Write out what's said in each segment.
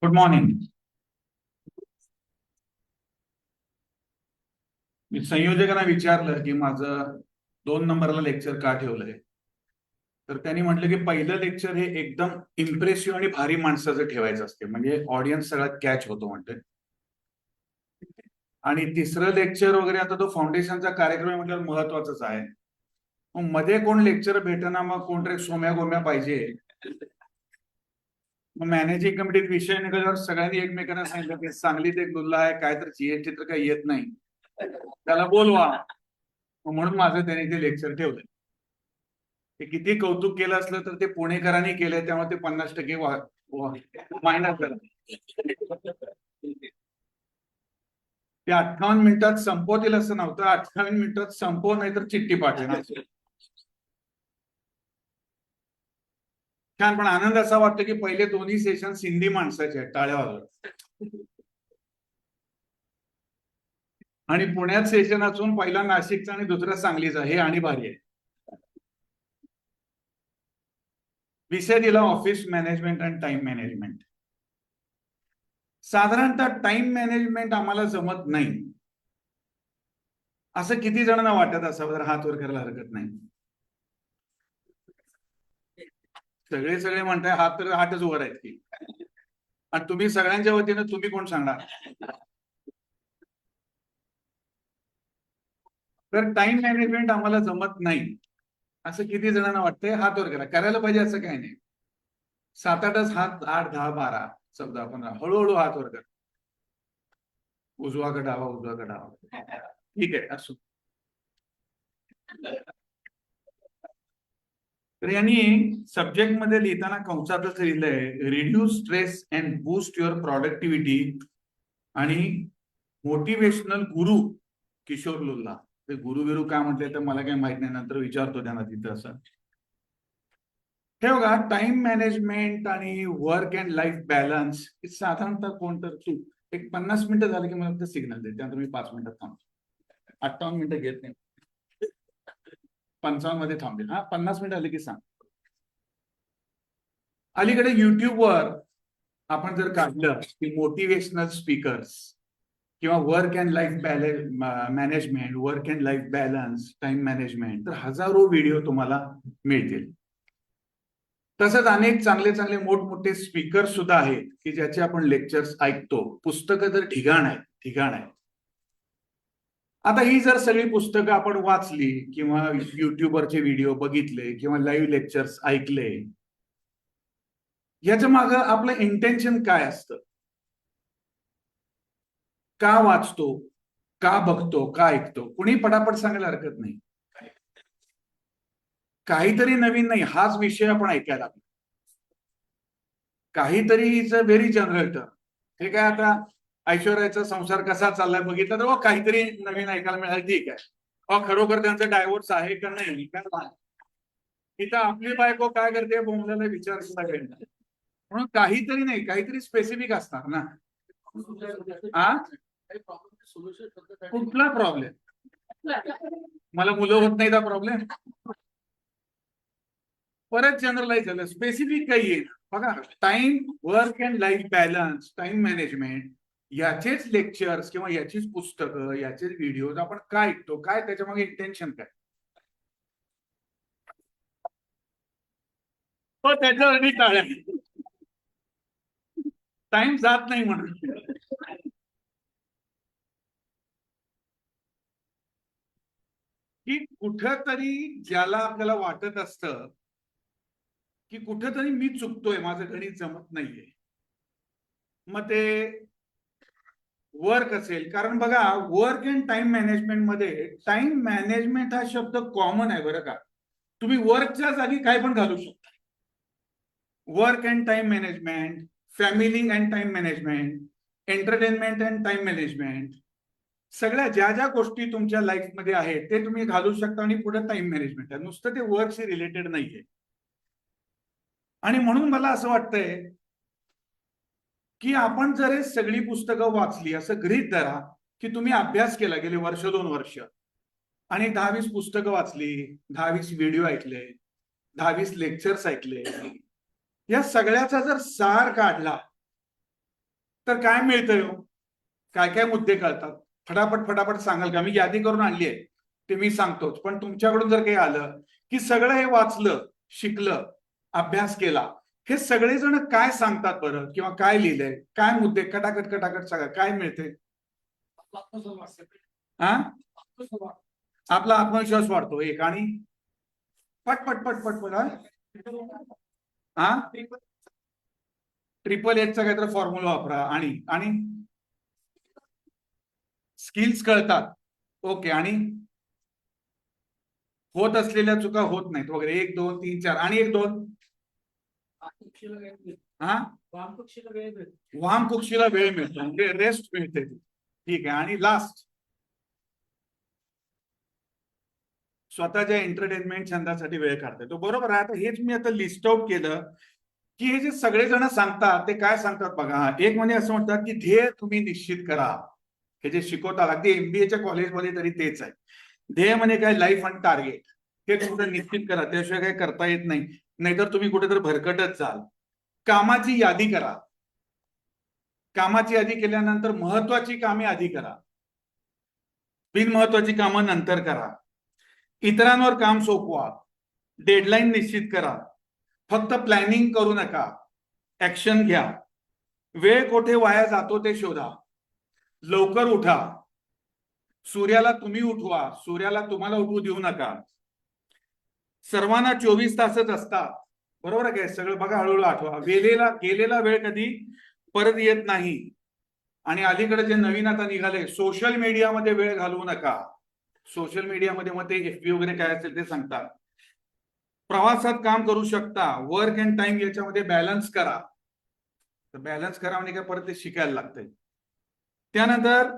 Good morning. मी संयोजकांना विचारलं की माझं 2 नंबरला लेक्चर का ठेवलंय. तर त्यांनी म्हटलं की पहिलं लेक्चर हे एकदम इम्प्रेसिव्ह आणि भारी माणसाचं ठेवायचं असते, म्हणजे ऑडियन्स सगळ्यात कॅच होतो म्हणते. आणि तिसरं लेक्चर वगैरे आता तो फाउंडेशनचा कार्यक्रम आहे म्हटल्यावर महत्वाचाच आहे. मग मध्ये कोण लेक्चर भेटेना, मग कोणतरी सोम्या गोम्या पाहिजे. मग मॅनेजिंग कमिटीत विषय निघाल्यावर सगळ्यांनी एकमेकांना सांगितलं की सांगलीत एक दुल्ला आहे, काय तर जीएसटी तर काही येत नाही, त्याला बोलवा. म्हणून माझं त्याने ते लेक्चर ठेवलंय. ते किती कौतुक केलं असलं तर ते पुणेकरांनी केलंय, त्यामुळे ते 50% मायनस झालं. ते 58 मिनिटात संपवतील असं नव्हतं. 58 मिनिटात संपव, नाही तर चिठ्ठी पाठवणार. छान. पण आनंद असा वाटतो की पहिले दोन्ही सेशन हिंदी माणसाचे आहेत, टाळ्या वाजवत. आणि पुण्यात सेशन असून पहिला नाशिकचा आणि दुसरा सांगलीचा, हे आणि भारी आहे. विषय दिला ऑफिस मॅनेजमेंट आणि टाइम मॅनेजमेंट. साधारणतः टाइम मॅनेजमेंट आम्हाला जमत नाही असं किती जणांना वाटत असावं, तर हात वर करायला हरकत नाही. सगळे सगळे म्हणताय हात, तर हातच वर आहेत की. आणि तुम्ही सगळ्यांच्या वतीनं तुम्ही कोण सांगणार. तर टाइम मॅनेजमेंट आम्हाला जमत नाही असं किती जणांना वाटतंय, हात वर करा. करायला पाहिजे असं काही नाही. 7-8च हात, 8, 10, 12, 14, 15, हळूहळू हात वर करा. उजवा का डावा, उजवा का डावा, ठीक आहे असो. तर यांनी सब्जेक्ट मध्ये लिहिताना कंसातच लिहिलंय, reduce stress and boost your productivity. आणि मोटिवेशनल गुरु किशोर लुल्ला. ते गुरु बिरू काय म्हटले तर मला काही माहित नाही, नंतर विचारतो त्यांना तिथं. असं हे बघा, टाइम मॅनेजमेंट आणि वर्क अँड लाईफ बॅलन्स साधारणतः कोणतं तू एक 50 मिनिटं झाली की मला सिग्नल दे, त्यानंतर मी 5 मिनिटात थांबतो. 58 मिनिटं घेत नाही, 55 मध्ये थांबेल. हा, 50 मिनिटं आली की सांग. अलीकडे युट्यूबवर आपण जर काढलं की मोटिवेशनल स्पीकर्स किंवा work and life management, work and life balance, time management, तर हजारो व्हिडिओ तुम्हाला मिळतील. तसंच अनेक चांगले चांगले मोठमोठे स्पीकर सुद्धा आहेत की ज्याचे आपण लेक्चर्स ऐकतो. पुस्तकं तर ठिकाण आहेत, ठिकाण आहे. आता ही जर सगळी पुस्तकं आपण वाचली किंवा युट्यूबवरचे व्हिडिओ बघितले किंवा लाईव्ह लेक्चर्स ऐकले, याच्या मागे आपलं इंटेन्शन काय असतं? का वाचतो, का बघतो, का ऐकतो? कुणी पटापट सांगायला हरकत नाही. काहीतरी नवीन नाही, हाच विषय आपण ऐकायला. काहीतरी is a very general term. हे काय आता ऐश्वर्याचा संसार कसा चाललाय बघितलं तर काहीतरी नवीन ऐकायला मिळालं, ठीक आहे. खरोखर त्यांचा डायव्होर्स आहे का नाही, इथं आपली बायको काय करते बोंबल्याला विचार सुद्धा नाही. म्हणून काहीतरी नाही, काहीतरी स्पेसिफिक असणार ना. कुठला प्रॉब्लेम? मला मुलं होत नाही, प्रॉब्लेम परत जनरलाइज झालं, स्पेसिफिक काही येईल. बघा, time, work and life balance, time management, याचेच लेक्चर्स किंवा याचीच पुस्तकं, याचेच व्हिडिओज आपण काय ऐकतो, काय त्याच्या मागे इंटेन्शन काय? त्याच्यावर टाळ्या. टाइम जात नाही म्हणून. की कुठंतरी ज्याला आपल्याला वाटत असतं की कुठेतरी मी चुकतोय, माझं गणित जमत नाहीये, मग ते वर्क असेल. कारण बघा, वर्क अँड टाइम मॅनेजमेंट मध्ये टाइम मॅनेजमेंट हा शब्द कॉमन आहे बरं का. तुम्ही वर्कच्या जागी काय पण घालू शकता. Work and time management, family and time management, entertainment and time management, सगळ्या ज्या ज्या गोष्टी तुमच्या लाईफमध्ये आहेत ते तुम्ही घालू शकता. आणि पुढे टाइम मॅनेजमेंट आहे, नुसतं ते वर्कशी रिलेटेड नाहीये. आणि म्हणून मला असं वाटतंय की आपण जर हे सगळी पुस्तकं वाचली, असं गृहीत धरा की तुम्ही अभ्यास केला गेले वर्ष 2 वर्ष आणि 10-20 पुस्तकं वाचली, 10-20 व्हिडिओ ऐकले, 10-20 लेक्चर्स ऐकले, या सगळ्याचा जर सार काढला तर काय मिळतंय हो? काय काय मुद्दे कळतात? फटाफट फटाफट सांगाल का? मी यादी करून आणली आहे, ते मी सांगतोच. पण तुमच्याकडून जर काही आलं की सगळं हे वाचलं, शिकलं, अभ्यास केला, हे सगळेजण काय सांगतात बरं, किंवा काय लिहिलंय, काय मुद्दे कटाकट कटाकट सांगा, काय मिळते? हा, आपला आत्मविश्वास वाढतो एक, आणि पट पट पट पट पट. हा, ट्रिपल एचचा काहीतरी फॉर्म्युला वापरा, आणि आणि स्किल्स कळतात. ओके, आणि होत असलेल्या चुका होत नाहीत वगैरे, 1 2 3 4, आणि 1 2. हा, वामकुक्षीला वेळ मिळतो, म्हणजे रेस्ट मिळते. ठीक आहे, आणि लास्ट, स्वतःच्या एंटरटेनमेंट छंदासाठी वेळ काढते तो. बरोबर आहे. आता हेच मी आता लिस्ट आउट केलं की हे जे सगळेजण सांगतात ते काय सांगतात बघा. एक म्हणजे असं म्हणतात की ध्येय तुम्ही निश्चित करा. हे जे शिकवतात अगदी एमबीएच्या कॉलेजमध्ये तरी तेच आहे. ध्येय म्हणजे काय, लाईफ आणि टार्गेट, हे तुमचं निश्चित करा, त्याशिवाय काही करता येत नाही. नाहीतर तुम्ही कुठेतरी भरकटत जाल. कामाची यादी करा. कामाची यादी केल्यानंतर महत्वाची कामे आधी करा, बिनमहत्वाची कामं नंतर करा. इतरांवर काम सोपवा. डेडलाईन निश्चित करा. फक्त प्लॅनिंग करू नका, ऍक्शन घ्या. वेळ कुठे वाया जातो ते शोधा. लवकर उठा. सूर्याला तुम्ही उठवा, सूर्याला तुम्हाला उठवू देऊ नका. सर्वांना 24 तासच असतात, बरोबर आहे काय? सगळं बघा, हळूहळू आठवा. गेलेला वेळ कधी परत येत नाही. आणि अलीकडे जे नवीन आता निघाले, सोशल मीडियामध्ये वेळ घालवू नका. सोशल मीडियामध्ये मग ते एफबी वगैरे काय असेल ते सांगतात. प्रवासात काम करू शकता, वर्क अँड टाइम याच्यामध्ये बॅलन्स करा. तर बॅलन्स करा म्हणजे काय, परत ते शिकायला लागतंय. त्यानंतर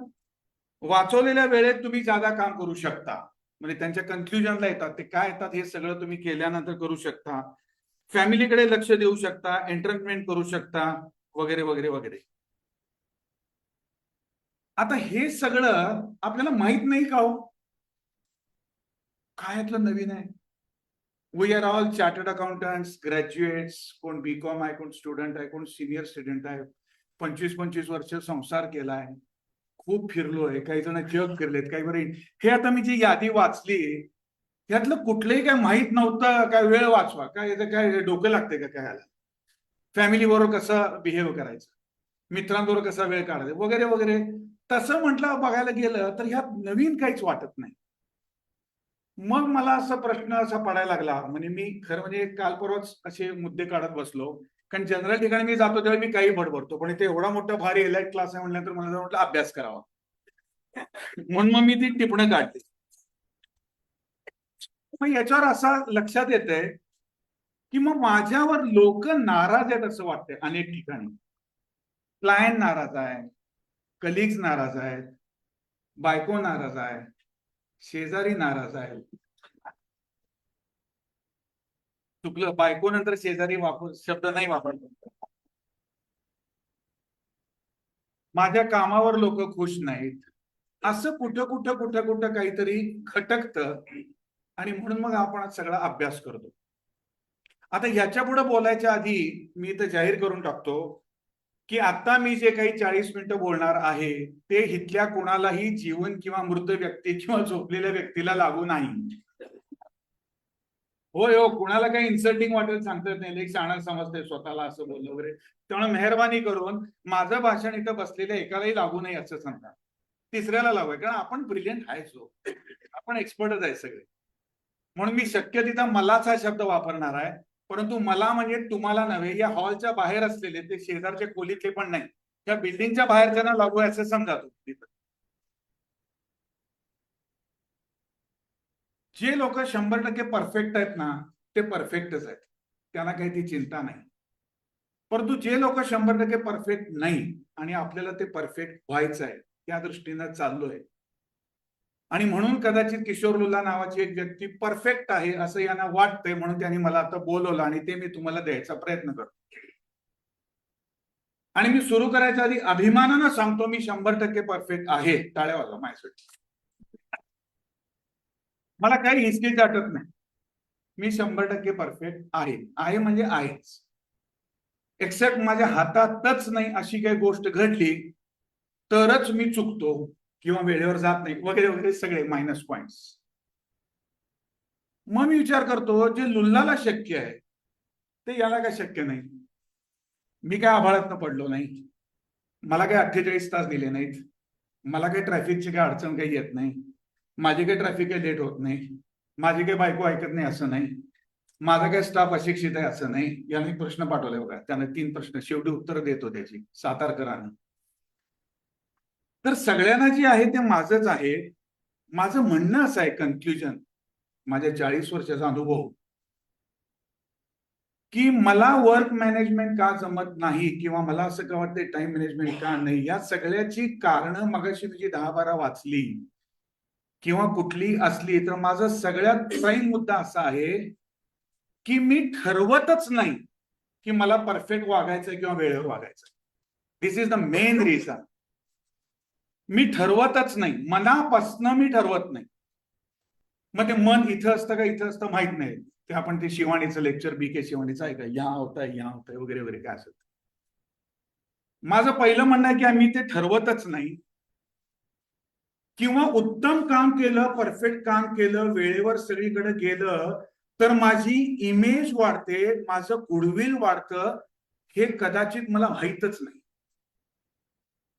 वाचवलेल्या वेळेत तुम्ही जादा काम करू शकता. म्हणजे त्यांच्या कन्क्लुजनला येतात, ते काय येतात हे सगळं तुम्ही केल्यानंतर करू शकता. फॅमिलीकडे लक्ष देऊ शकता, एंटरटेनमेंट करू शकता, वगैरे वगैरे वगैरे. आता हे सगळं आपल्याला माहित नाही का हो, काय यातलं नवीन आहे? We are all chartered accountants, graduates, कोण बीकॉम आहे, कोण स्टुडंट आहे, कोण सिनियर स्टुडंट आहे. 25-25 वर्ष संसार केलाय, खूप फिरलोय, काही जण जग फिरलेत, काही बरे. हे आता मी जी यादी वाचली, यातलं कुठलंही काय माहित नव्हतं. काय वेळ वाचवा, काय याचं काय डोकं लागते का काय? फॅमिली बरोबर कसं बिहेव करायचं, मित्रांबरोबर कसा वेळ काढायचा, वगैरे वगैरे. तसं म्हटलं बघायला गेलं तर ह्यात नवीन काहीच वाटत नाही. मग मला असा प्रश्न असा पडायला लागला, म्हणजे मी खरं म्हणजे काल परवाच असे मुद्दे काढत बसलो. कारण जनरल ठिकाणी मी जातो तेव्हा मी काही बडबडतो, पण इथे एवढा मोठा भारी एलाइट क्लास आहे म्हटल्यानंतर मला म्हटलं अभ्यास करावा. म्हणून मग मी ती टिपणं काढली. मग याच्यावर असा लक्षात येतंय की मग माझ्यावर लोक नाराज आहेत असं वाटतंय अनेक ठिकाणी. क्लायंट नाराज आहे, कलिग्स नाराज आहेत, बायको नाराज आहे, शेजारी नाराज आहे. चुकलं, बायको नंतर शेजारी शब्द नाही वापरतो. माझ्या कामावर लोक खुश नाहीत, असं कुठं कुठं कुठं कुठं काहीतरी खटकतं. आणि म्हणून मग आपण सगळा अभ्यास करतो. आता ह्याच्या पुढे बोलायच्या आधी मी इथं जाहीर करून टाकतो की आता मी जे काही 40 मिनिटं बोलणार आहे ते इथल्या कोणालाही जीवन किंवा मृत व्यक्ती किंवा झोपलेल्या व्यक्तीला लागू नाही. होय हो, कुणाला काही इन्सल्टिंग वाटेल सांगता येत नाही. एक शाणा समजते स्वतःला असं बोललं वगैरे. त्यामुळे मेहरबानी करून माझं भाषण इथं बसलेल्या एकालाही लागू नाही असं सांगा. तिसऱ्याला लागू आहे, कारण आपण ब्रिलियंट आहेच हो, आपण एक्सपर्टच आहे सगळे. म्हणून मी शक्य तिथं मलाच हा शब्द वापरणार आहे. परंतु मला म्हणजे तुम्हाला नव्हे, या हॉलच्या बाहेर असलेले, ते शेजारच्या खोलीतले पण नाही, त्या बिल्डिंगच्या बाहेरच्या लागू आहे असं समजा तुम्ही. जे लोक 100% परफेक्ट आहेत ना, ते परफेक्टच आहेत, त्यांना काही ती चिंता नाही. परंतु जे लोक 100% परफेक्ट नाही आणि आपल्याला ते परफेक्ट व्हायचं आहे, त्या दृष्टीनं चाललोय. आणि म्हणून कदाचित किशोर लुल्ला नावाची एक व्यक्ती परफेक्ट आहे असं यांना वाटतंय, म्हणून त्यांनी मला आता बोलवलं आणि ते मी तुम्हाला द्यायचा प्रयत्न करतो. आणि मी सुरू करायच्या आधी अभिमानानं सांगतो, मी 100% परफेक्ट आहे. टाळ्या वाजवा माझ्यासाठी. मला काही हिस्ट्री आठवत नाही. मी 100% परफेक्ट आहे. आहे म्हणजे आहेच. एक्सेप्ट माझ्या हातातच नाही अशी काही गोष्ट घडली तरच मी चुकतो किंवा वेळेवर जात नाही वगैरे वगैरे सगळे मायनस पॉइंट्स. मग मी विचार करतो जे लुल्लाला शक्य आहे ते याला काय शक्य नाही. मी काय आभाळातनं पडलो नाही, मला काय 48 तास दिले नाहीत, मला काही ट्रॅफिकची काय अडचण काही येत नाही, माझी काही ट्रॅफिक काही लेट होत नाही, माझी काही बायको ऐकत नाही असं नाही, माझा काही स्टाफ अशिक्षित आहे असं नाही. याने प्रश्न पाठवले बघा, त्याने 3 प्रश्न, शेवटी उत्तर देतो त्याची सातारकरांना. तर सगळ्यांना जे आहे ते माझंच आहे. माझं म्हणणं असं आहे, कन्क्ल्युजन, माझ्या 40 वर्षाचा अनुभव, की मला वर्क मॅनेजमेंट का जमत नाही किंवा मला असं का वाटतं टाइम मॅनेजमेंट का नाही, या सगळ्याची कारणं मगाशी तुझी 10-12 वाचली किंवा कुठली असली तर माझा सगळ्यात प्राईम मुद्दा असा आहे की मी ठरवतच नाही की मला परफेक्ट वागायचं किंवा वेळेवर वागायचं. दिस इज द मेन रिझन. मी ठरवतच नाही, मनापासनं मी ठरवत नाही. मग ते मन इथं असतं का इथं असतं माहित नाही. ते आपण ते शिवाणीचं लेक्चर बी के शिवाणीचं आहे का, या होतंय या होतंय वगैरे वगैरे काय असत. माझं पहिलं म्हणणं आहे की आम्ही ते ठरवतच नाही किंवा उत्तम काम केलं, परफेक्ट काम केलं, वेळेवर सगळीकडे गेलं तर माझी इमेज वाढते, माझं गुडविल वाढतं. हे कदाचित मला माहीतच नाही.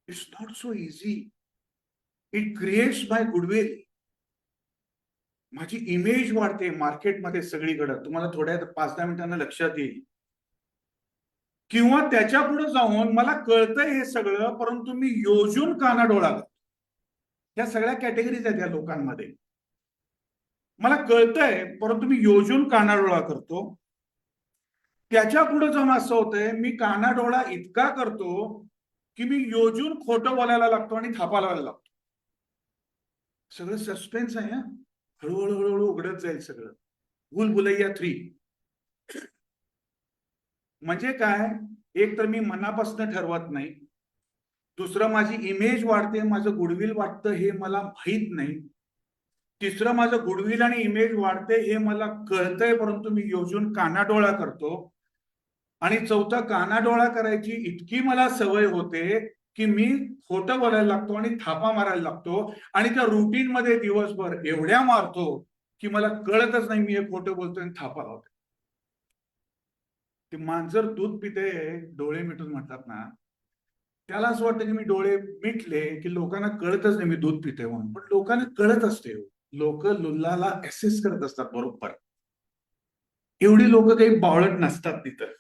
It's not so easy. It creates my goodwill. माझी इमेज वाढते मार्केटमध्ये सगळीकडे. तुम्हाला थोड्या 5-10 मिनिटांना लक्षात येईल. किंवा त्याच्या पुढे जाऊन मला कळतंय हे सगळं, परंतु मी योजून कानाडोळा करतो. या सगळ्या कॅटेगरीज आहेत या लोकांमध्ये. मला कळतंय परंतु मी योजून कानाडोळा करतो. त्याच्या पुढे जाऊन असं होतंय, मी कानाडोळा इतका करतो की मी योजून खोटं बोलायला लागतो आणि थापा लावायला लागतो. सगळं सस्पेन्स आहे. हळूहळू हळूहळू उघडत जाईल सगळं. भूलभुलैया 3. म्हणजे काय, एक तर मी मनापासून ठरवत नाही, दुसरं माझी इमेज वाढते, माझं गुडविल वाटतं हे मला माहित नाही, तिसरं माझं गुडविल आणि इमेज वाढते हे मला कळतंय परंतु मी योजून कानाडोळा करतो, आणि चौथं कानाडोळा करायची इतकी मला सवय होते की मी खोटं बोलायला लागतो आणि थापा मारायला लागतो आणि त्या रुटीन मध्ये दिवसभर एवढ्या मारतो की मला कळतच नाही मी हे खोटं बोलतोय आणि थापा लावतोय. ते मांजर दूध पिते डोळे मिटून म्हणतात ना, त्याला असं वाटतं की मी डोळे मिटले की लोकांना कळतच नाही मी दूध पिते म्हणून. पण लोकांना कळत असते. लोक लुल्लाला ऍसेस करत असतात बरोबर. एवढी लोक काही बावळट नसतात तिथं.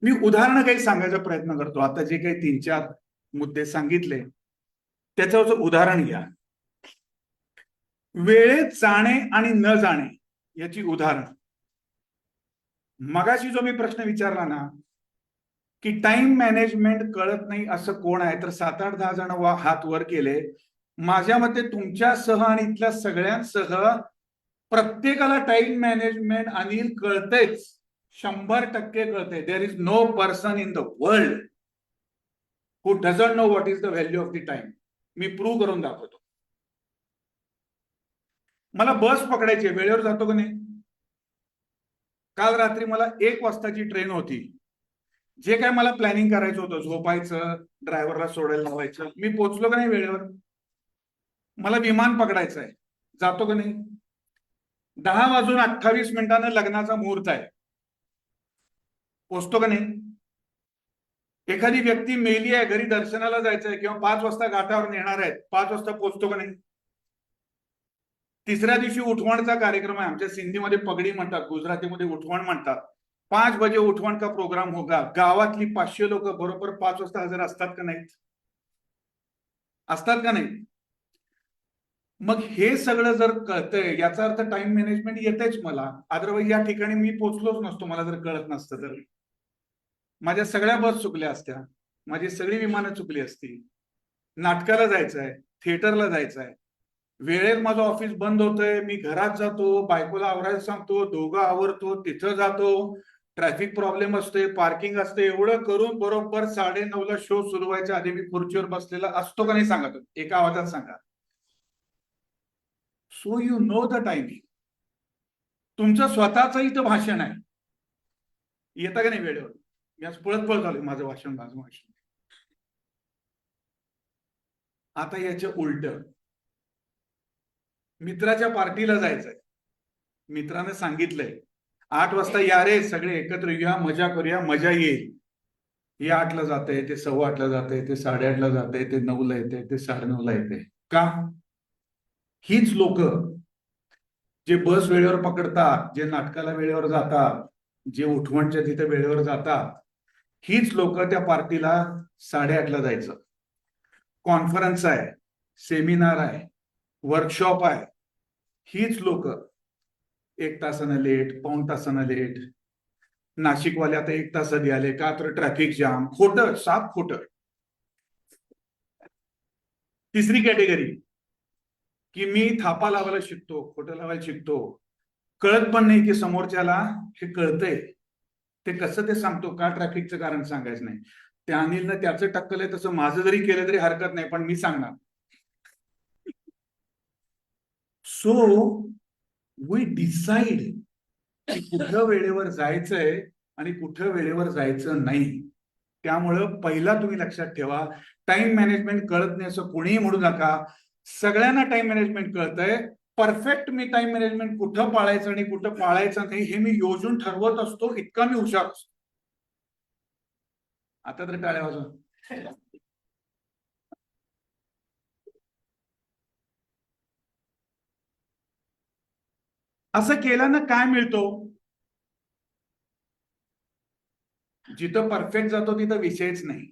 मी उदाहरणं काही सांगायचा प्रयत्न करतो. आता जे काही 3-4 मुद्दे सांगितले त्याच्यावरचं उदाहरण घ्या. वेळेत जाणे आणि न जाणे याची उदाहरण. मगाशी जो मी प्रश्न विचारला ना की टाइम मॅनेजमेंट कळत नाही असं कोण आहे, तर 7-8-10 जण हात वर केले. माझ्या मते तुमच्यासह आणि इथल्या सगळ्यांसह प्रत्येकाला टाइम मॅनेजमेंट अनिल कळतेच, 100% कळते. There is no person in the world who doesn't know what is the value of the time. मी प्रूव्ह करून दाखवतो. मला बस पकडायची, वेळेवर जातो का नाही. काल रात्री मला 1 वाजताची ट्रेन होती. जे काय मला प्लॅनिंग करायचं होतं, झोपायचं, ड्रायव्हरला सोडायला लावायचं, मी पोहोचलो का नाही वेळेवर. मला विमान पकडायचं आहे, जातो का नाही. 10:28 लग्नाचा मुहूर्त आहे, पोचतो का नाही. एखादी व्यक्ती मेली आहे, घरी दर्शनाला जायचंय किंवा 5 वाजता घाटावर नेणार आहेत, 5 वाजता पोचतो का नाही. तिसऱ्या दिवशी उठवणचा कार्यक्रम आहे. आमच्या सिंधीमध्ये पगडी म्हणतात, गुजरातीमध्ये उठवण म्हणतात. 5 बजे उठवण का प्रोग्राम होगा. गावातली 500 लोक बरोबर 5 वाजता हजर असतात का नाहीत, असतात का नाही. मग हे सगळं जर कळतंय याचा अर्थ टाइम मॅनेजमेंट येतेच मला. अदरवाईज या ठिकाणी मी पोचलोच नसतो मला जर कळत नसतं तर. माझ्या सगळ्या बस चुकल्या असत्या, माझी सगळी विमानं चुकली असती. नाटकाला जायचंय, थिएटरला जायचंय, वेळेत माझं ऑफिस बंद होतंय, मी घरात जातो, बायकोला आवरायला सांगतो, दोघं आवरतो, तिथं जातो, ट्रॅफिक प्रॉब्लेम असते, पार्किंग असते, एवढं करून बरोबर 9:30ला शो सुरू व्हायच्या आधी मी खुर्चीवर बसलेला असतो का नाही सांगा. एका आवाजात सांगा. So you know the timing. तुमचं स्वतःच इथं भाषण आहे, येतं का नाही वेळेवर. मी आज पळत पळत आलोय माझं भाषण. आता याच्या उलट, मित्राच्या पार्टीला जायचंय, मित्राने सांगितलंय 8 वाजता या रे, सगळे एकत्र येऊया, मजा करूया, मजा येईल. हे 8ला जाते, ते 8:15ला जाते, ते 8:30ला जाते, ते 9ला येते, ते 9:30ला येते. का? हीच लोक जे बस वेळेवर पकडतात, जे नाटकाला वेळेवर जातात, जे उठवणच्या तिथे वेळेवर जातात, हीच लोक त्या पार्टीला 8:30ला जायचं. कॉन्फरन्स आहे, सेमिनार आहे, वर्कशॉप आहे, हीच लोक 1 तासानं लेट, 1.25 तासानं लेट. नाशिकवाले आता 1 तास आधी आले का तर ट्रॅफिक जाम. खोटं, साफ खोटं. तिसरी कॅटेगरी की मी थापा लावायला शिकतो, खोटं लावायला शिकतो, कळत पण नाही की समोरच्याला हे कळतंय, ते कसं ते सांगतो, का ट्रॅफिकचं कारण सांगायचं नाही. त्या अनिलनं त्याचं टक्कल आहे तसं माझं जरी केलं तरी हरकत नाही, पण मी सांगणार. सो वी डिसाइड की कुठं वेळेवर जायचंय आणि कुठं वेळेवर जायचं नाही. त्यामुळं पहिला तुम्ही लक्षात ठेवा, टाइम मॅनेजमेंट कळत नाही असं कोणीही म्हणू नका. सगळ्यांना टाइम मॅनेजमेंट कळतंय. परफेक्ट मी टाइम मॅनेजमेंट कुठं पाळायचं आणि कुठं पाळायचं नाही हे मी योजून ठरवत असतो, इतका मी हुशार असतो. आता तर टाळ्या वाजवा. असं केल्यानं काय मिळतो? जिथं परफेक्ट जातो तिथं विषयच नाही.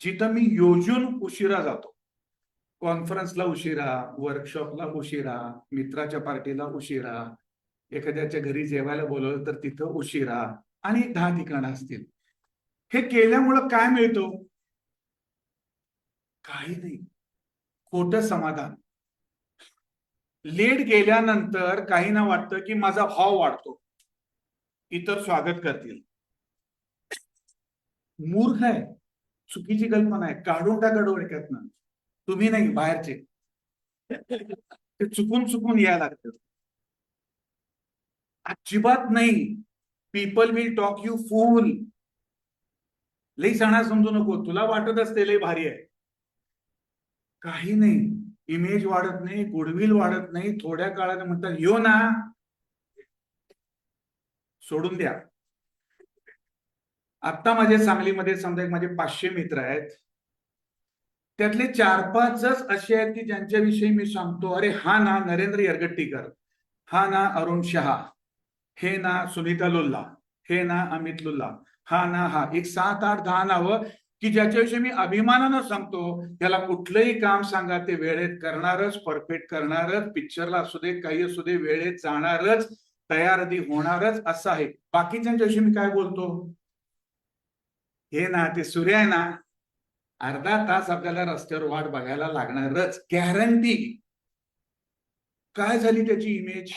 जिथं मी योजून उशिरा जातो, कॉन्फरन्सला उशिरा, वर्कशॉपला उशिरा, मित्राच्या पार्टीला उशिरा, एखाद्याच्या घरी जेवायला बोलवलं तर तिथं उशिरा, आणि 10 ठिकाणं असतील. हे केल्यामुळं काय मिळतो? काही नाही, खोटं समाधान. लेट गेल्यानंतर काहींना वाटतं की माझा भाव वाढतो, इतर स्वागत करतील. मूर्ख आहे, चुकीची कल्पना आहे. काढून टाका डोक्यातनं. तुम्ही नाही, बाहेरचे ते चुकून चुकून यायला लागतं. अजिबात नाही. People will talk you fool. लई सणा समजू नको, तुला वाटत असते लई भारी आहे. काही नाही, इमेज वाढत नाही, गुडविल वाढत नाही. थोड्या काळाने म्हणतात यो ना, सोडून द्या. आता माझ्या सांगलीमध्ये समजा माझे 500 मित्र आहेत, त्यातले 4-5च असे आहेत की ज्यांच्याविषयी मी सांगतो, अरे हा ना नरेंद्र यरगट्टीकर, हा ना अरुण शहा, हे ना सुनीता लुल्ला, हे ना अमित लुल्ला, हा ना हा. एक 7-8-10 नावं की ज्याच्याविषयी मी अभिमानानं सांगतो, त्याला कुठलंही काम सांगा ते वेळेत करणारच, परफेक्ट करणारच, पिक्चरला असू दे, काही असू दे, वेळेत जाणारच, तयार आधी होणारच, असं आहे. बाकीच्यांच्याविषयी मी काय बोलतो? हे ना ते सूर्य आहे ना, अर्धा तास आपल्याला रस्त्यावर वाट बघायला लागणारच, गॅरंटी. काय झाली त्याची इमेज?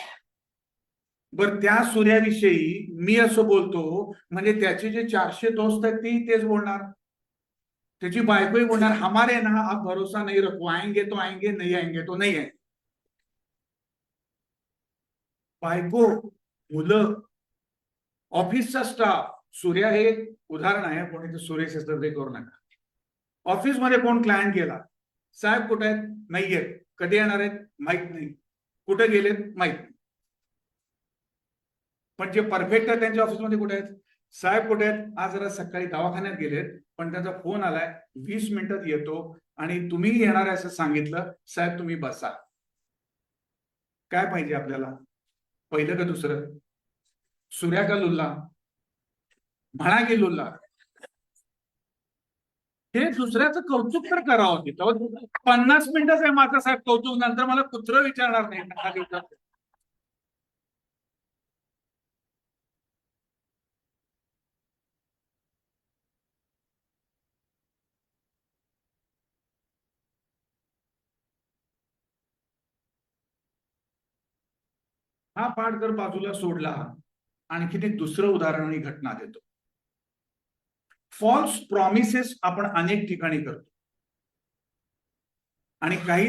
बर, त्या सूर्याविषयी मी असं बोलतो म्हणजे त्याचे जे 400 दोस्त आहेत ते तेच बोलणार. त्याची बायकोही बोलणार हमारे ना आप भरोसा नहीं रखो, आएंगे तो आएंगे, नहीं आएंगे तो नहीं आहे. बायको, मुलं, ऑफिसचा स्टाफ. सूर्या हे उदाहरण आहे, कोणी ते सुरेश असतं ते करू नका. ऑफिसमध्ये कोण क्लायंट गेला, साहेब कुठे आहेत? नाही आहेत. कधी येणार आहेत? माहित नाही. कुठे गेलेत? माहित नाही. पण जे परफेक्ट आहे त्यांच्या ऑफिसमध्ये कुठे आहेत? साहेब कुठे आहेत? आज जरा सकाळी दवाखान्यात गेलेत, पण त्यांचा फोन आलाय 20 मिनिटात येतो आणि तुम्ही येणार आहे असं सांगितलं, साहेब तुम्ही बसा. काय पाहिजे आपल्याला? पहिलं का दुसरं? सूर्या का लुल्ला? म्हणा की लुल्ला. हे दुसऱ्याचं कौतुक तर करावं तिथं. 50 मिनिटच आहे माझं साहेब कौतुक, नंतर मला कुत्र विचारणार नाही. हा पाठ जर बाजूला सोडला, आणखी एक दुसरं उदाहरण आणि घटना देतो. फॉल्स प्रॉमिसेस आपण अनेक ठिकाणी करतो, आणि काही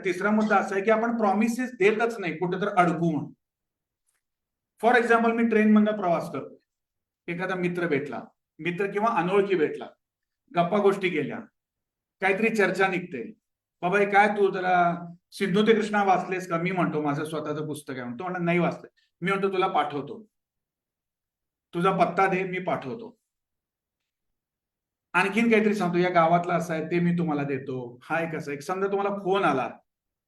तिसरा मुद्दा असा आहे की आपण प्रॉमिसेस देतच नाही, कुठे तर अडकून. फॉर एक्झाम्पल, मी ट्रेन मधनं प्रवास करतो, एखादा मित्र भेटला, मित्र किंवा अनोळखी भेटला, गप्पा गोष्टी केल्या, काहीतरी चर्चा निघते, बाबा हे काय तू जरा सिंधू ते कृष्णा वाचलेस का? मी म्हणतो माझं स्वतःचं पुस्तक आहे. म्हणतो नाही वाचलंय. मी म्हणतो तुला पाठवतो, तुझा पत्ता दे, मी पाठवतो. आणखीन काहीतरी सांगतो, या गावातला असं आहे, ते मी तुम्हाला देतो. हा एक असं, एक समजा तुम्हाला फोन आला,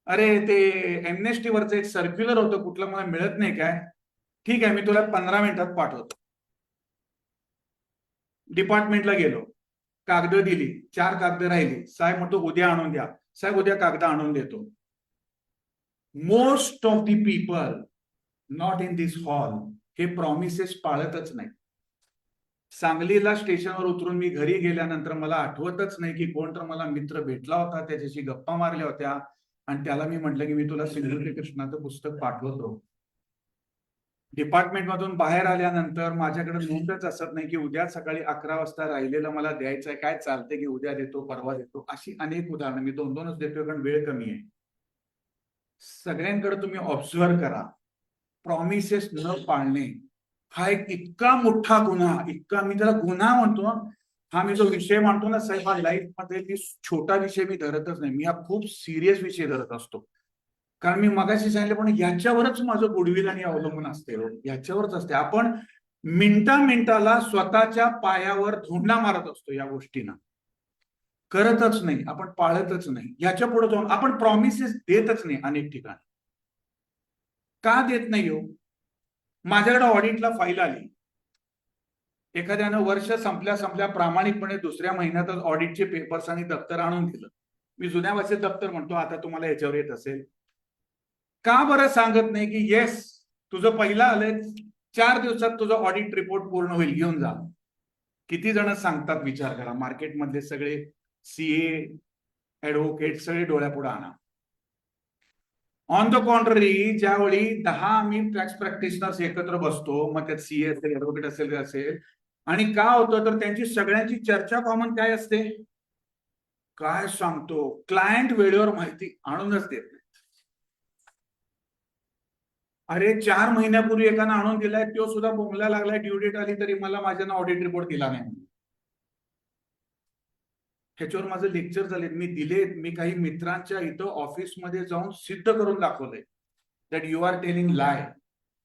अरे ते एमनेस्टीवरचं एक सर्क्युलर होतं कुठलं, मला मिळत नाही काय? ठीक आहे, मी तुला 15 मिनिटात पाठवतो. डिपार्टमेंटला गेलो, कागद दिली, 4 कागद राहिली, साहेब म्हणतो उद्या आणून द्या. साहेब उद्या कागद आणून देतो. Most of the people not in this hall हे प्रॉमिसेस पाळतच नाही. सांगलीला स्टेशनवर उतरून मी घरी गेल्यानंतर मला आठवतच नाही की कोण तर मला मित्र भेटला होता, त्याच्याशी गप्पा मारल्या होत्या आणि त्याला मी म्हटलं की मी तुला सिंधू ते कृष्णाचं पुस्तक पाठवतो. डिपार्टमेंट मधून बाहेर आल्यानंतर माझ्याकडे नोंदच असत नाही की उद्या सकाळी 11 वाजता राहिलेलं मला द्यायचंय, काय चालतंय की उद्या देतो, परवा देतो. अशी अनेक उदाहरणं, मी 2-2च देतोय कारण वेळ कमी आहे. सगळ्यांकडे तुम्ही ऑब्झर्व करा, प्रॉमिसेस न पाळणे हा एक इतका मोठा गुन्हा, इतका, मी त्याला गुन्हा म्हणतो. हा मी जो विषय मांडतो ना साहेब, हा लाईफ मध्ये मी छोटा विषय मी धरतच नाही, मी हा खूप सिरियस विषय धरत असतो. कारण मी मगाशी सांगितलं, पण याच्यावरच माझं गुडविल आणि अवलंबून असते, याच्यावरच असते. आपण मिनिटाला स्वतःच्या पायावर धोंडा मारत असतो या गोष्टींना, करतच नाही, आपण पाळतच नाही. याच्या पुढे जाऊन आपण प्रॉमिसेस देतच नाही. अनेक ठिकाणी का देत नाही हो? माझ्याकडे ऑडिटला फाईल आली, एखाद्यानं वर्ष संपल्या प्रामाणिकपणे दुसऱ्या महिन्यातच ऑडिटचे पेपर्स आणि दप्तर आणून दिलं. मी जुन्या वर्षी दप्तर म्हणतो, आता तुम्हाला याच्यावर येत असेल. का बरं सांगत नाही की येस तुझं पहिलं आलंय, 4 दिवसात तुझा ऑडिट रिपोर्ट पूर्ण होईल, घेऊन जा. किती जण सांगतात विचार करा. मार्केटमधले सगळे सीए, ऍडव्होकेट सगळे डोळ्यापुढे आणा. ऑन द कॉन्ट्ररी, ज्यावेळी 10 आम्ही टॅक्स प्रॅक्टिशनर्स एकत्र बसतो, मग त्यात सीए असेल, ऍडव्होकेट असेल, आणि का होतं तर त्यांची सगळ्यांची चर्चा कॉमन काय असते? काय सांगतो, क्लायंट वेळेवर माहिती आणूनच देत नाही. अरे 4 महिन्यापूर्वी एकानं आणून दिलाय, तो सुद्धा बोंबला लागलाय, ड्यू डेट आली तरी मला माझ्यानं ऑडिट रिपोर्ट दिला नाही. ह्याच्यावर माझं लेक्चर झाले, मी दिलेत. मी काही मित्रांच्या इथं ऑफिसमध्ये जाऊन सिद्ध करून दाखवलंय दॅट यू आर टेलिंग लाय.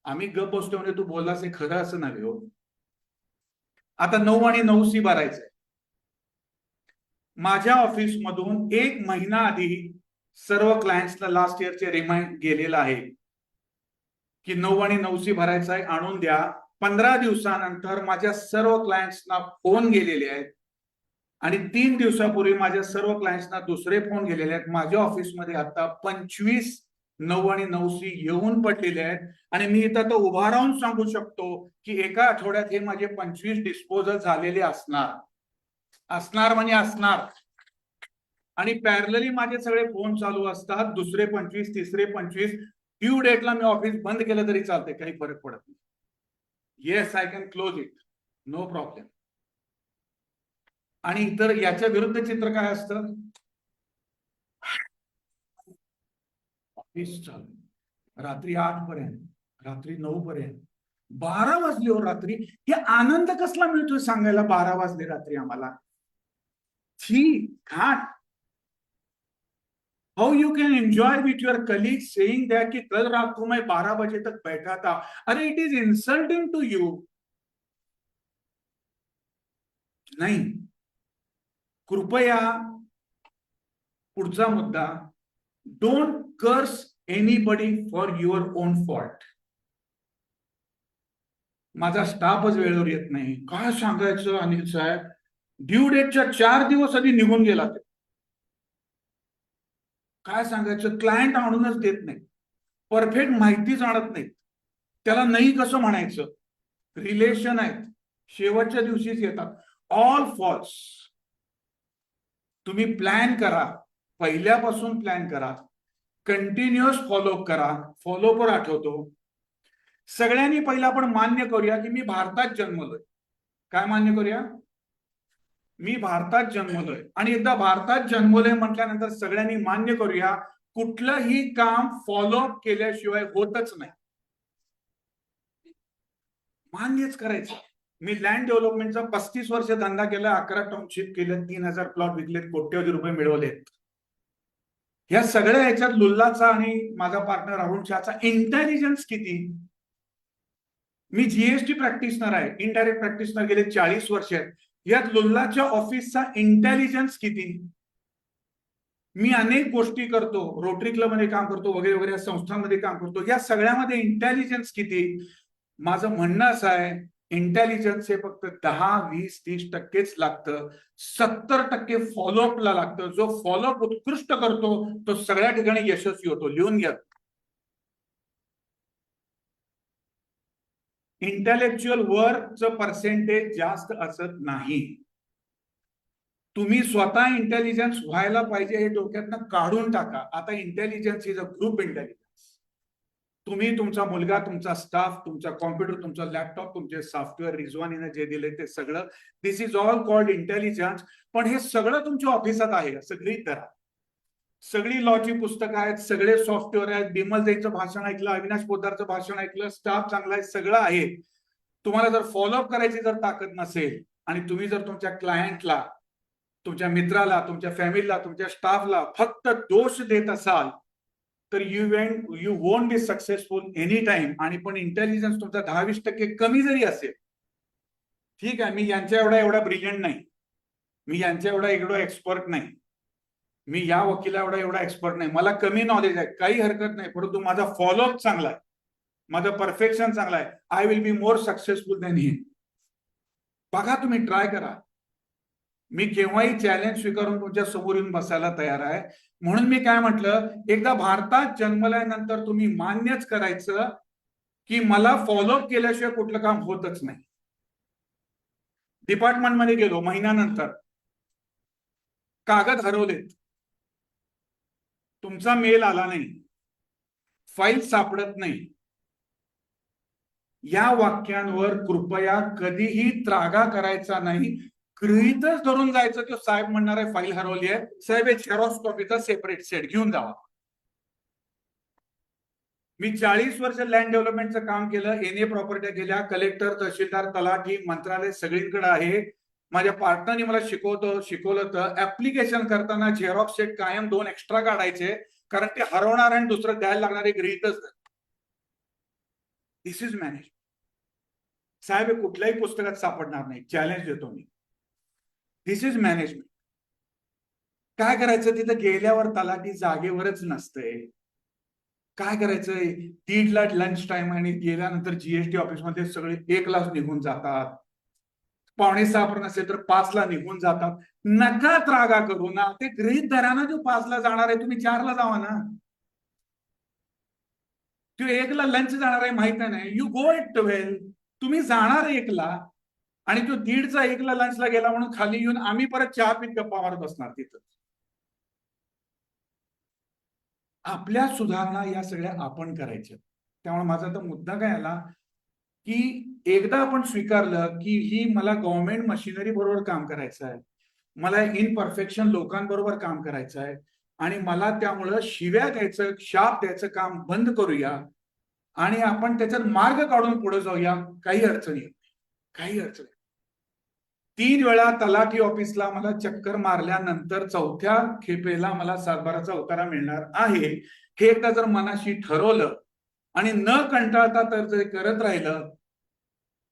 आम्ही गप बसतो म्हणजे तू बोललास हे खरं असं नाही हो. आता 9 आणि 9C भरायचंय. माझ्या ऑफिसमधून 1 महिना आधी सर्व क्लायंट्सला लास्ट इयरचे रिमाइंड गेलेला आहे की 9 आणि 9C भरायचा आहे, आणून द्या. 15 दिवसानंतर माझ्या सर्व क्लायंट्सना फोन गेलेले आहेत आणि 3 दिवसापूर्वी माझ्या सर्व क्लायंट्सना दुसरे फोन गेलेले आहेत. माझ्या ऑफिसमध्ये आता 25 9 आणि 9C येऊन पडलेले आहेत आणि मी इथं तर उभा राहून सांगू शकतो की एका आठवड्यात हे माझे 25 डिस्पोजल झालेले असणार म्हणजे असणार. आणि पॅरलली माझे सगळे फोन चालू असतात, दुसरे 25, तिसरे 25. ड्यू डेटला मी ऑफिस बंद केलं तरी चालते, काही फरक पडत नाही. Yes, I can close it, no problem. आणि इतर याच्या विरुद्ध चित्र काय असतं? ऑफिस चालू रात्री 8 पर्यंत, रात्री 9 पर्यंत, 12 वाजले हो रात्री. हे आनंद कसला मिळतोय सांगायला, 12 वाजले रात्री आम्हाला? घाट. How you can enjoy with your colleague saying that कि कल रात को मैं 12 बजे तक बैठा था. अरे it is insulting to you. नाही, कृपया पुढचा मुद्दा, don't curse anybody for your own fault. माझा स्टाफच वेळेवर येत नाही, काय सांगायचं अनिल साहेब, ड्यू डेटच्या 4 दिवस आधी निघून गेला ते. काय सांगायचं, क्लायंट आणूनच देत नाही, परफेक्ट माहितीच आणत नाही, त्याला नाही कसं म्हणायचं, रिलेशन आहेत, शेवटच्या दिवशीच येतात. All false. तुम्ही प्लॅन करा, पहिल्यापासून प्लॅन करा, कंटिन्युअस फॉलोअप करा. फॉलोअपवर आठवतो, सगळ्यांनी पहिला आपण मान्य करूया की मी भारतात जन्मलोय. काय मान्य करूया? मी भारतात जन्मलोय. आणि एकदा भारतात जन्मलोय म्हटल्यानंतर सगळ्यांनी मान्य करूया, कुठलंही काम फॉलोअप केल्याशिवाय होतच नाही. मान्यच करायचं. मी लँड डेव्हलपमेंटचा 35 वर्ष धंदा केला, 11 टाउनशिप केलं, 3000 प्लॉट विकलेत, कोट्यवधी रुपये मिळवलेत. या सगळ्या ह्याच्यात लुल्लाचा आणि माझा पार्टनर राहुल शहाचा इंटेलिजन्स किती. मी जीएसटी प्रॅक्टिशनर आहे, इनडायरेक्ट प्रॅक्टिशनर गेले 40 वर्ष आहेत. यात लुल्लाच्या ऑफिसचा इंटेलिजन्स किती. मी अनेक गोष्टी करतो, रोटरी क्लब मध्ये काम करतो, वगैरे वगैरे संस्थांमध्ये काम करतो. या सगळ्यामध्ये इंटेलिजन्स किती. माझं म्हणणं असं आहे, इंटेलिजन्स हे फक्त 10, 20, 30% लागतं. 70% फॉलोअपला लागतं. जो फॉलोअप उत्कृष्ट करतो तो सगळ्या ठिकाणी यशस्वी होतो. लिहून घ्या. इंटेलेक्च्युअल वर्कचं पर्सेंटेज जास्त असत नाही. तुम्ही स्वतः इंटेलिजन्स व्हायला पाहिजे हे डोक्यातनं काढून टाका. आता intelligence is a group intelligence. तुम्ही, तुमचा मुलगा, तुमचा स्टाफ, तुमचा कॉम्प्युटर, तुमचा लॅपटॉप, तुमचे सॉफ्टवेअर, रिझवानीने जे दिले ते सगळं, दिस इज ऑल कॉल्ड इंटेलिजन्स. पण हे सगळं तुमच्या ऑफिसात आहे असं गृहीत धरा. सगळी लॉची पुस्तकं आहेत, सगळे सॉफ्टवेअर आहेत, बिमल जैनचं भाषण ऐकलं, अविनाश पोद्दारचं भाषण ऐकलं, स्टाफ चांगला आहे, सगळं आहे. तुम्हाला जर फॉलोअप करायची जर ताकद नसेल आणि तुम्ही जर तुमच्या क्लायंटला, तुमच्या मित्राला, तुमच्या फॅमिलीला, तुमच्या स्टाफला फक्त दोष देत असाल तर you won't be successful any time. आणि पण इंटेलिजन्स तुमचा 10-20% कमी जरी असेल, ठीक आहे, मी यांच्या एवढा ब्रिलियंट नाही, मी यांच्या एवढा एक्सपर्ट नाही, मी या वकिला एवढा एक्सपर्ट नाही, मला कमी नॉलेज आहे, काही हरकत नाही, परंतु माझा फॉलोअप चांगला आहे, माझं परफेक्शन चांगलं आहे, I will be more successful than him. बघा, तुम्ही ट्राय करा. मी केव्हाही चॅलेंज स्वीकारून तुमच्या समोर येऊन बसायला तयार आहे. म्हणून मी काय म्हटलं, एकदा भारतात जन्मल्यानंतर तुम्ही मान्यच करायचं की मला फॉलोअप केल्याशिवाय कुठलं काम होतच नाही. डिपार्टमेंटमध्ये गेलो, महिन्यानंतर कागद हरवलेत, तुमचा मेल आला नाही, फाईल सापडत नाही, या वाक्यांवर कृपया कधीही त्रागा करायचा नाही. गृहीतच धरून जायचं की साहेब म्हणणार आहे फाईल हरवली आहे, साहेब एक झेरॉक्स कॉपीचा सेपरेट सेट घेऊन जावा. मी 40 वर्ष लँड डेव्हलपमेंटचं काम केलं, एनए प्रॉपर्ट्या केल्या, कलेक्टर, तहसीलदार, तलाठी, मंत्रालय सगळीकडे आहे. माझ्या पार्टनरने मला शिकवलं तर ऍप्लिकेशन करताना झेरॉक्स सेट कायम 2 एक्स्ट्रा काढायचे, कारण ते हरवणार आणि दुसरं द्यायला लागणारे गृहीतच. दिस इज मॅनेजमेंट. साहेब हे कुठल्याही पुस्तकात सापडणार नाही, चॅलेंज देतो मी. दिस इज मॅनेजमेंट. काय करायचं, तिथं गेल्यावर तलाठी जागेवरच नसतंय. काय करायचंय, 3:30ला लंच टाइम आणि गेल्यानंतर जीएसटी ऑफिसमध्ये सगळे 1ला निघून जातात, 5:45 पर्यंत असेल तर 5ला निघून जातात. नका त्रागा करू ना, ते गृहीत धरा ना, जो 5ला जाणार आहे तुम्ही 4ला जावा ना. तो 1ला लंच जाणार आहे माहित नाही, यू गो एट 12. तुम्ही जाणार 1ला आणि तो 1:30चा 1ला लंचला गेला म्हणून खाली येऊन आम्ही परत चहा पीत गप्पा मारत बसणार तिथं. आपल्या सुधारणा या सगळ्या आपण करायच्या. त्यामुळे माझा तर मुद्दा काय आला की एकदा आपण स्वीकारलं की ही मला गव्हर्नमेंट मशिनरी बरोबर काम करायचं आहे, मला इनपरफेक्शन लोकांबरोबर काम करायचं आहे आणि मला त्यामुळं शिव्या द्यायचं, शाप द्यायचं काम बंद करूया आणि आपण त्याच्यात मार्ग काढून पुढे जाऊया. काही अडचणी, काही अडचणी. 3 वेळा तलाठी ऑफिसला मला चक्कर मारल्यानंतर 4थ्या खेपेला मला सातबाराचा उतारा मिळणार आहे. हे एकदा जर मनाशी ठरवलं आणि न कंटाळता तर जर करत राहिलं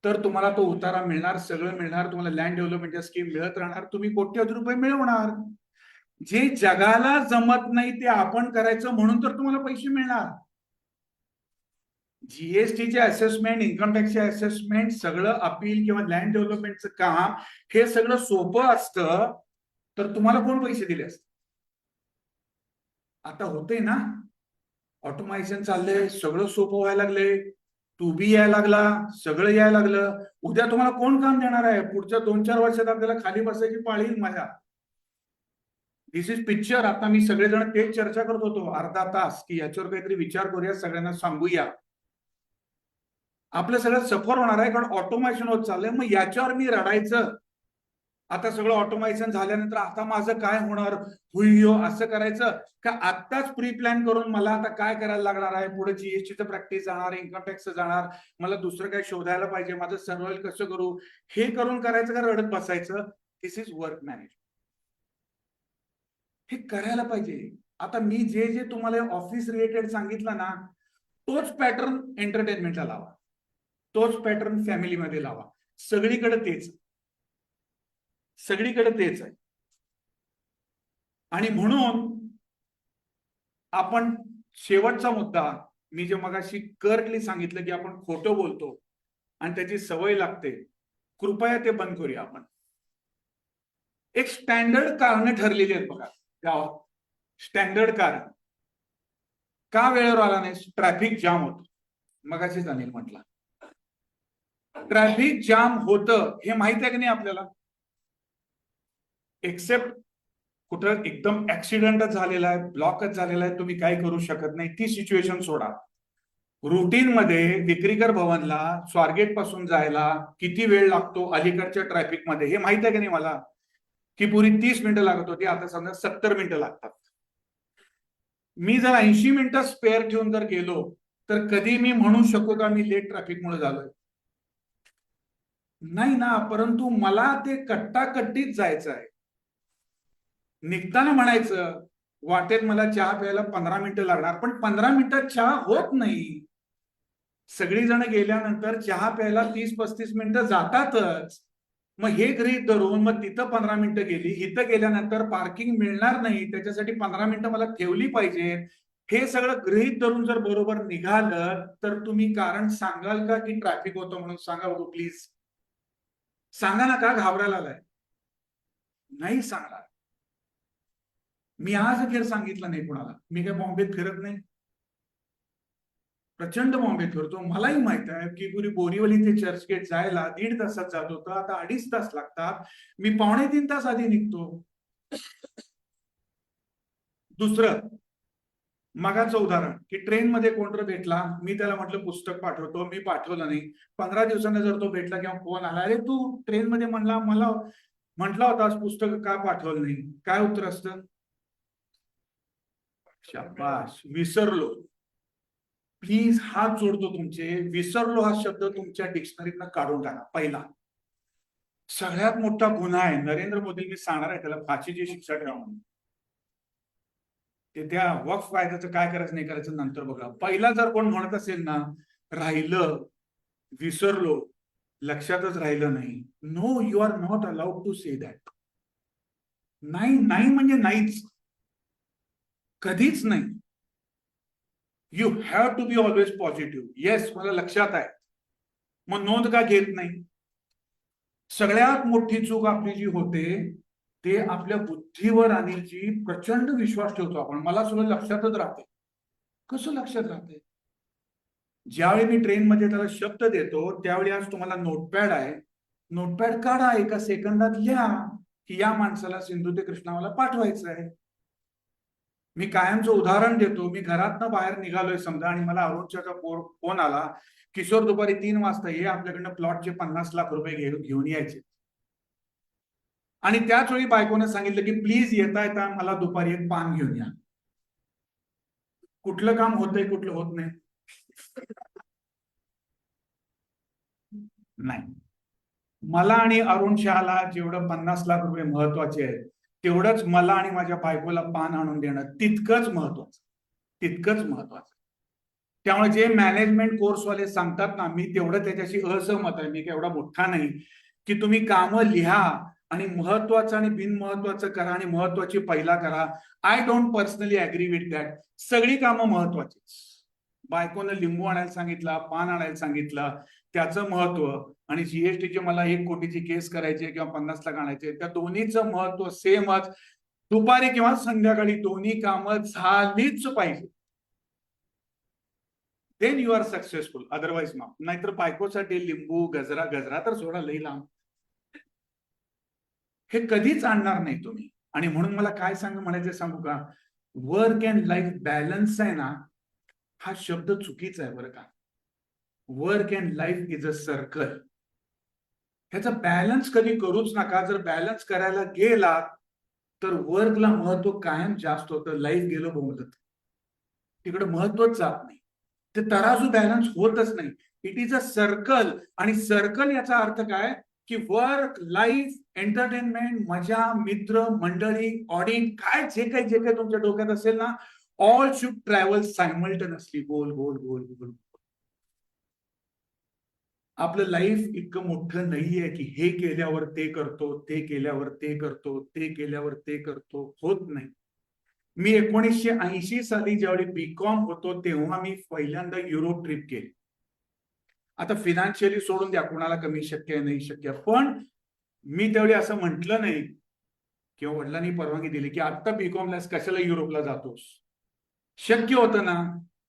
तर तुम्हाला तो उतारा मिळणार, सगळं मिळणार. तुम्हाला लँड डेव्हलपमेंटच्या स्कीम मिळत राहणार, तुम्ही कोट्यवधी रुपये मिळवणार. जे जगाला जमत नाही ते आपण करायचं म्हणून तर तुम्हाला पैसे मिळणार. जीएसटीचे असेसमेंट, इन्कम टॅक्सचे असेसमेंट, सगळं अपील किंवा लँड डेव्हलपमेंटचं काम हे सगळं सोपं असतं तर तुम्हाला कोण पैसे दिले असते. आता होतंय ना, ऑटोमायझेशन चाललंय, सगळं सोपं व्हायला लागले, टू बी यायला लागला, सगळं यायला लागलं. उद्या तुम्हाला कोण काम देणार आहे. पुढच्या 2-4 वर्षात आपल्याला खाली बसायची पाळी येईल माझ्या. दिस इज पिक्चर. आता मी सगळेजण तेच चर्चा करत होतो अर्धा तास की याच्यावर काहीतरी विचार करूया, सगळ्यांना सांगूया. आपलं सगळं सफर होणार आहे कारण ऑटोमेशन होत चाललंय. मग याच्यावर मी रडायचं आता सगळं ऑटोमेशन झाल्यानंतर आता माझं काय होणार, हुईयो असं करायचं का आत्ताच प्री प्लॅन करून मला आता काय करायला लागणार आहे, पुढे जीएसटीचं प्रॅक्टिस जाणार, इन्कम टॅक्स जाणार, मला दुसरं काय शोधायला पाहिजे, माझं सर्व्हाइव्ह कसं करू, हे करून करायचं का रडत बसायचं? दिस इज वर्क मॅनेजमेंट. हे करायला पाहिजे. आता मी जे जे तुम्हाला ऑफिस रिलेटेड सांगितलं ना, तोच पॅटर्न एंटरटेनमेंटला लावा, तोच पॅटर्न फॅमिलीमध्ये लावा. सगळीकडे तेच, सगळीकडे तेच आहे. आणि म्हणून आपण शेवटचा मुद्दा, मी जे मगाशी कर्टली सांगितलं की आपण खोटं बोलतो आणि त्याची सवय लागते, कृपया ते बंद करूया आपण. एक स्टँडर्ड कारण ठरलेली आहेत बघा गावात. स्टँडर्ड कारण का वेळेवर आला नाही? ट्रॅफिक जाम होत. मगाशीच अनिल म्हटलं ट्रॅफिक जाम होतं, हे माहित आहे की नाही आपल्याला? एक्सेप्ट कुठं एकदम ऍक्सिडेंटच झालेला आहे, ब्लॉकच झालेला आहे, तुम्ही काय करू शकत नाही, ती सिच्युएशन सोडा. रुटीन मध्ये विक्रीकर भवनला स्वारगेट पासून जायला किती वेळ लागतो अलीकडच्या ट्रॅफिक मध्ये, हे माहित आहे की नाही मला? की पुरी 30 मिनिटं लागत होती, आता समजा 70 मिनिटं लागतात. मी जर 80 मिनिटं स्पेअर ठेवून जर गेलो तर कधी मी म्हणू शकू का मी लेट ट्रॅफिकमुळे झालोय? नाही ना. परंतु मला ते कट्टाकट्टीत जायचं आहे. निघताना म्हणायचं वाटेत मला चहा प्यायला 15 मिनिटं लागणार, पण 15 मिनिटात चहा होत नाही. सगळीजण गेल्यानंतर चहा प्यायला 30-35 मिनिटं जातातच. मग हे गृहीत धरून मग तिथं 15 मिनिटं गेली, इथं गेल्यानंतर पार्किंग मिळणार नाही, त्याच्यासाठी 15 मिनिटं मला ठेवली पाहिजे. हे सगळं गृहीत धरून जर बरोबर निघालं तर तुम्ही कारण सांगाल का की ट्रॅफिक होतं म्हणून? सांगा बघू प्लीज, सांगा ना. का घाबरायला आलाय? नाही सांगणार. मी आज अखेर सांगितलं नाही कुणाला. मी काय बॉम्बेत फिरत नाही, प्रचंड बॉम्बेत फिरतो. मलाही माहित आहे की पुरी बोरीवली ते चर्चगेट जायला 1.5 तासात जात होतं, आता 2.5 तास लागतात. मी 2.25 तास आधी निघतो. दुसरं मगाचं उदाहरण की ट्रेनमध्ये कोणतं भेटला, मी त्याला म्हटलं पुस्तक पाठवतो, मी पाठवलं नाही. 15 दिवसांना जर तो भेटला किंवा फोन आला, अरे तू ट्रेनमध्ये म्हणला मला म्हटला होतास पुस्तक का पाठवलं नाही, काय उत्तर असतं? शाबास, विसरलो. प्लीज हात जोडतो तुमचे, विसरलो हा शब्द तुमच्या डिक्शनरीतनं काढून टाका. पहिला सगळ्यात मोठा गुन्हा आहे, नरेंद्र मोदी मी सांगणार आहे त्याला फाशीची शिक्षा ठेवा म्हणून. ते त्या वक्फ कायद्याचं काय करायचं नाही करायचं नंतर बघा. पहिला जर कोण म्हणत असेल ना राहिलं, विसरलो, लक्षातच राहिलं नाही, no, you are not allowed to say that. नाही, नाही म्हणजे नाहीच, कधीच नाही. You have to be always positive. Yes, मला लक्षात आहे, मग नोंद का घेत नाही? सगळ्यात मोठी चूक आपली जी होते ते आपल्या बुद्धीवर आणि जी प्रचंड विश्वास ठेवतो आपण. मला सगळं लक्षातच राहते. कसं लक्षात राहते? ज्यावेळी मी ट्रेनमध्ये त्याला शब्द देतो त्यावेळी, आज तुम्हाला नोटपॅड आहे, नोटपॅड काढा, एका सेकंदात लिहा की या माणसाला सिंधू ते कृष्णा मला पाठवायचं आहे. मी कायमचं उदाहरण देतो. मी घरातनं बाहेर निघालोय समजा आणि मला अरुणच्या फोन आला, किशोर दुपारी 3 वाजता ये, आपल्याकडनं प्लॉटचे 50 लाख रुपये घेऊन यायचे. आणि त्याच वेळी बायकोने सांगितलं की प्लीज येता येता मला दुपारी एक पान घेऊन या. कुठलं काम होतंय, कुठलं होत नाही? नाही. मला आणि अरुण शहाला जेवढं 50 लाख रुपये महत्वाचे आहेत, तेवढंच मला आणि माझ्या बायकोला पान आणून देणं तितकंच महत्वाचं, तितकंच महत्वाचं. त्यामुळे जे मॅनेजमेंट कोर्सवाले सांगतात ना, मी तेवढं त्याच्याशी असहमत आहे. मी एवढा मोठा नाही की तुम्ही कामं लिहा आणि महत्वाचं आणि बिनमहत्वाचं करा आणि महत्वाची पहिला करा. I don't personally agree with that. सगळी कामं महत्वाची. बायकोनं लिंबू आणायला सांगितला, पान आणायला सांगितलं, त्याचं महत्व, आणि जीएसटीचे मला 1 कोटीची केस करायची किंवा 50 लाख आणायचे, त्या दोन्हीचं महत्व सेमच. दुपारी किंवा संध्याकाळी दोन्ही कामं झालीच पाहिजे. Then you are successful, otherwise मग नाहीतर बायकोसाठी लिंबू, गजरा, गजरा तर सोडा लई लांब, हे कधीच आणणार नाही तुम्ही. आणि म्हणून मला काय म्हणायचं सांगू का? वर्क अँड लाईफ बॅलन्स आहे ना, हा शब्द चुकीचा आहे बरं का. Work and life is a circle. ह्याचा बॅलन्स कधी करूच नका. जर बॅलन्स करायला गेला तर वर्कला महत्व कायम जास्त होतं, लाईफ गेलं बोलत, तिकडे महत्वच जात नाही, ते तराजू बॅलन्स होतच नाही. It is a circle. आणि सर्कल याचा अर्थ काय की वर्क, लाईफ, एंटरटेनमेंट, मजा, मित्र मंडळी, ऑडिट, काय जे काही तुमच्या डोक्यात असेल ना, ऑल शुड ट्रॅव्हल सायमल्टेनियसली, गोल गोल गोल गोल. आपलं लाईफ इतकं मोठं नाहीये की हे केल्यावर ते करतो, ते केल्यावर ते करतो, ते केल्यावर ते करतो, होत नाही. मी 1980 साली ज्यावेळी बीकॉम होतो तेव्हा मी पहिल्यांदा युरोप ट्रिप केली. आता फिनान्शियली सोडून द्या, कुणाला कमी शक्य आहे नाही शक्य, पण मी त्यावेळी असं म्हटलं नाही किंवा वडिलांनी परवानगी दिली की आता बीकॉमला कशाला युरोपला जातोस. शक्य होतं ना,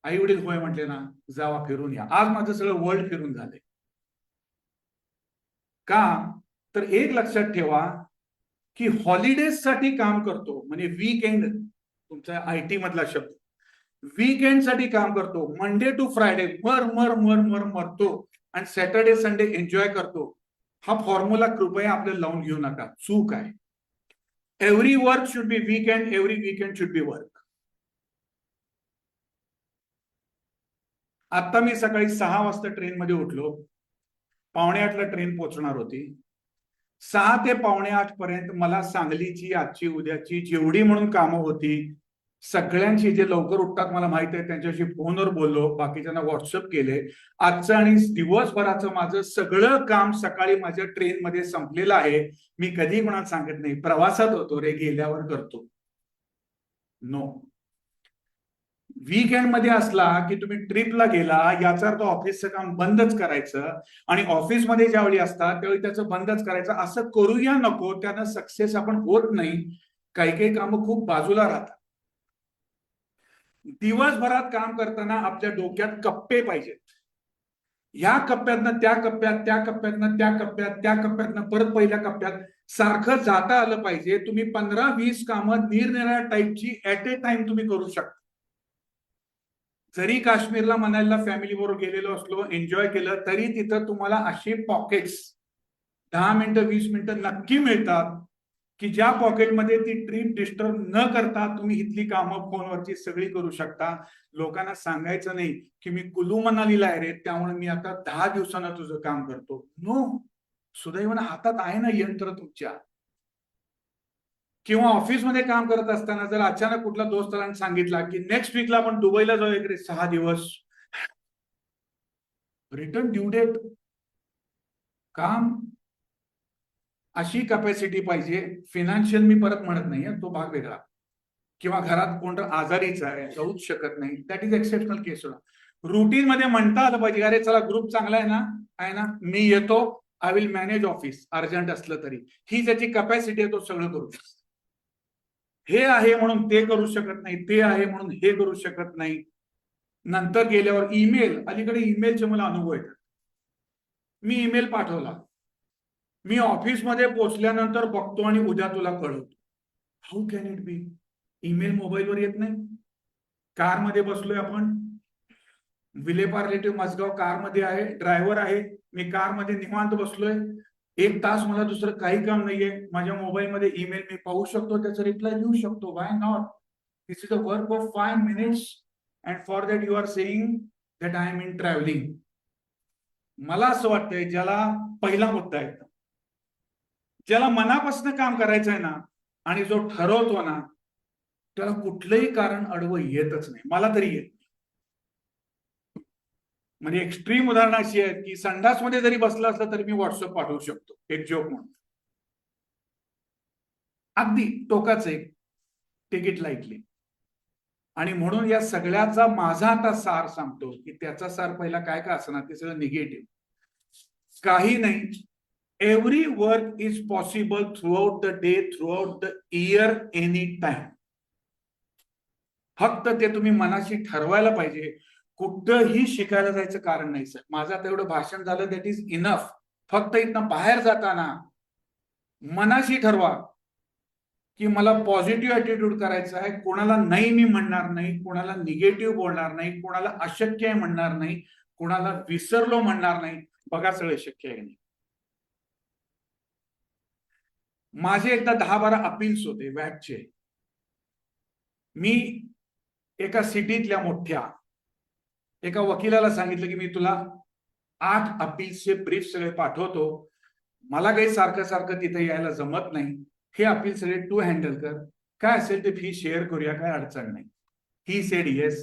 आई वडील होय म्हटले ना, जावा फिरून या. आज माझं सगळं वर्ल्ड फिरून झालंय. का तर एक लक्षात ठेवा की हॉलिडेज साठी काम करतो म्हणजे वीकेंड, तुमचा आयटी मधला शब्द, वीकेंड साठी काम करतो, मंडे टू फ्रायडे मर मर मर मर मरतो आणि सॅटर्डे संडे एन्जॉय करतो. हा फॉर्म्युला कृपया आपल्याला लावून घेऊ नका, चूक आहे. Every work should be weekend, every weekend should be work. आता मी सकाळी 6 वाजता ट्रेन मध्ये उठलो, 7:45ला ट्रेन पोहोचणार होती. 6 ते 7:45 पर्यंत मला सांगलीची आजची उद्याची जेवढी म्हणून कामं होती सगळ्यांची, जे लवकर उठतात मला माहित आहे त्यांच्याशी फोनवर बोललो, बाकीच्यांना व्हॉट्सअप केले. आजचं आणि दिवसभराचं माझं सगळं काम सकाळी माझ्या ट्रेनमध्ये संपलेलं आहे. मी कधी कोणाला सांगत नाही प्रवासात होतो रे, गेल्यावर करतो. नो. वीकेंड मध्ये असला की तुम्ही ट्रिपला गेला याचा अर्थ ऑफिसचं काम बंदच करायचं, आणि ऑफिसमध्ये ज्यावेळी असतात त्यावेळी त्याचं बंदच करायचं. असं करूया नको, त्यानं सक्सेस आपण होत नाही. काही काही कामं खूप बाजूला राहतात. दिवसभरात काम करताना आपल्या डोक्यात कप्पे पाहिजेत. ह्या कप्प्यातनं त्या कप्प्यात, त्या कप्प्यातनं त्या कप्प्यात, त्या कप्प्यातनं परत पहिल्या कप्प्यात सारखं जाता आलं पाहिजे. तुम्ही 15-20 कामं निरनिराळ्या टाईपची ऍट ए टाइम तुम्ही करू शकता. जरी काश्मीरला मनालीला फॅमिली बरोबर गेलेलो असलो, एन्जॉय केलं, तरी तिथं तुम्हाला असे पॉकेट्स 10 मिनिटं 20 मिनिटं नक्की मिळतात की ज्या पॉकेटमध्ये ती ट्रिप डिस्टर्ब न करता तुम्ही इथली कामं फोनवरची सगळी करू शकता. लोकांना सांगायचं नाही की मी कुलू मनालीला आहे रे, त्यामुळे मी आता 10 दिवसांना तुझं काम करतो. नो. सुदैवानं हातात आहे ना यंत्र तुमच्या. किंवा ऑफिसमध्ये काम करत असताना जर अचानक कुठला दोस्ताला सांगितला की नेक्स्ट वीकला आपण दुबईला जाऊया रे 6 दिवस, रिटर्न ड्यू डेट, काम, अशी कॅपॅसिटी पाहिजे. फिनान्शियल मी परत म्हणत नाहीये, तो भाग वेगळा. किंवा घरात कोण आजारीच आहे, जाऊच शकत नाही, that is exceptional case. Routine मध्ये म्हणता आलं पाहिजे अरे चला ग्रुप चांगला आहे ना, मी येतो, I will manage office, urgent असलं तरी. ही ज्याची कॅपॅसिटी आहे तो सगळं करू शकतो. हे आहे म्हणून ते करू शकत नाही, ते आहे म्हणून हे करू शकत नाही. नंतर गेल्यावर ईमेल, अलीकडे ईमेलचे मला अनुभव येतात. मी ईमेल पाठवला, मी ऑफिसमध्ये पोहोचल्यानंतर बघतो आणि उद्या तुला कळवतो. How can it be? Email मोबाईलवर येत नाही. कारमध्ये बसलोय आपण, विलेपार्ले टू मसगाव कारमध्ये आहे, ड्रायव्हर आहे, मी कारमध्ये निवांत बसलोय, 1 तास मला दुसरं काही काम नाहीये, माझ्या मोबाईलमध्ये ईमेल मी पाहू शकतो, त्याचा रिप्लाय देऊ शकतो. Why not? This is a work of 5 minutes and for that you are saying that I am in travelling. मला असं वाटतंय ज्याला पहिला मुद्दा आहे, ज्याला मनापासून काम करायचं आहे ना आणि जो ठरवतो ना, त्याला कुठलंही कारण अडवं येतच नाही. मला तरी येत. म्हणजे एक्स्ट्रीम उदाहरण अशी आहेत की संडासमध्ये जरी बसला असला तरी मी व्हॉट्सअप पाठवू शकतो एक जोक म्हणून. अगदी टोकाच एक, टेक इट लाईटली. आणि म्हणून या सगळ्याचा माझा आता सार सांगतो की त्याचा सार पहिला काय का असणार, ते सगळं निगेटिव्ह काही नाही. Every work is possible through out the day, through out the year, any time. फक्त ते तुम्ही मनाशी ठरवायला पाहिजे. कुठंही शिकायला जायचं कारण नाही. सर माझं आता एवढं भाषण झालं, दॅट इज इनफ. फक्त इथनं बाहेर जाताना मनाशी ठरवा की मला पॉझिटिव्ह ऍटिट्यूड करायचा आहे. कोणाला नाही मी म्हणणार नाही, कोणाला निगेटिव्ह बोलणार नाही, कोणाला अशक्य आहे म्हणणार नाही, कोणाला विसरलो म्हणणार नाही. बघा सगळे शक्य आहे नाही. माझे एकदा 10-12 अपील्स होते वॅटचे. मी एका सिटीतल्या मोठ्या एका वकिलाला सांगितलं की मी तुला 8 अपील्सचे ब्रीफ सगळे पाठवतो, मला काही सारखं सारखं तिथे यायला जमत नाही, हे अपील सगळे तू हँडल कर, काय असेल ते फी शेअर करूया, काय अडचण नाही. He said yes.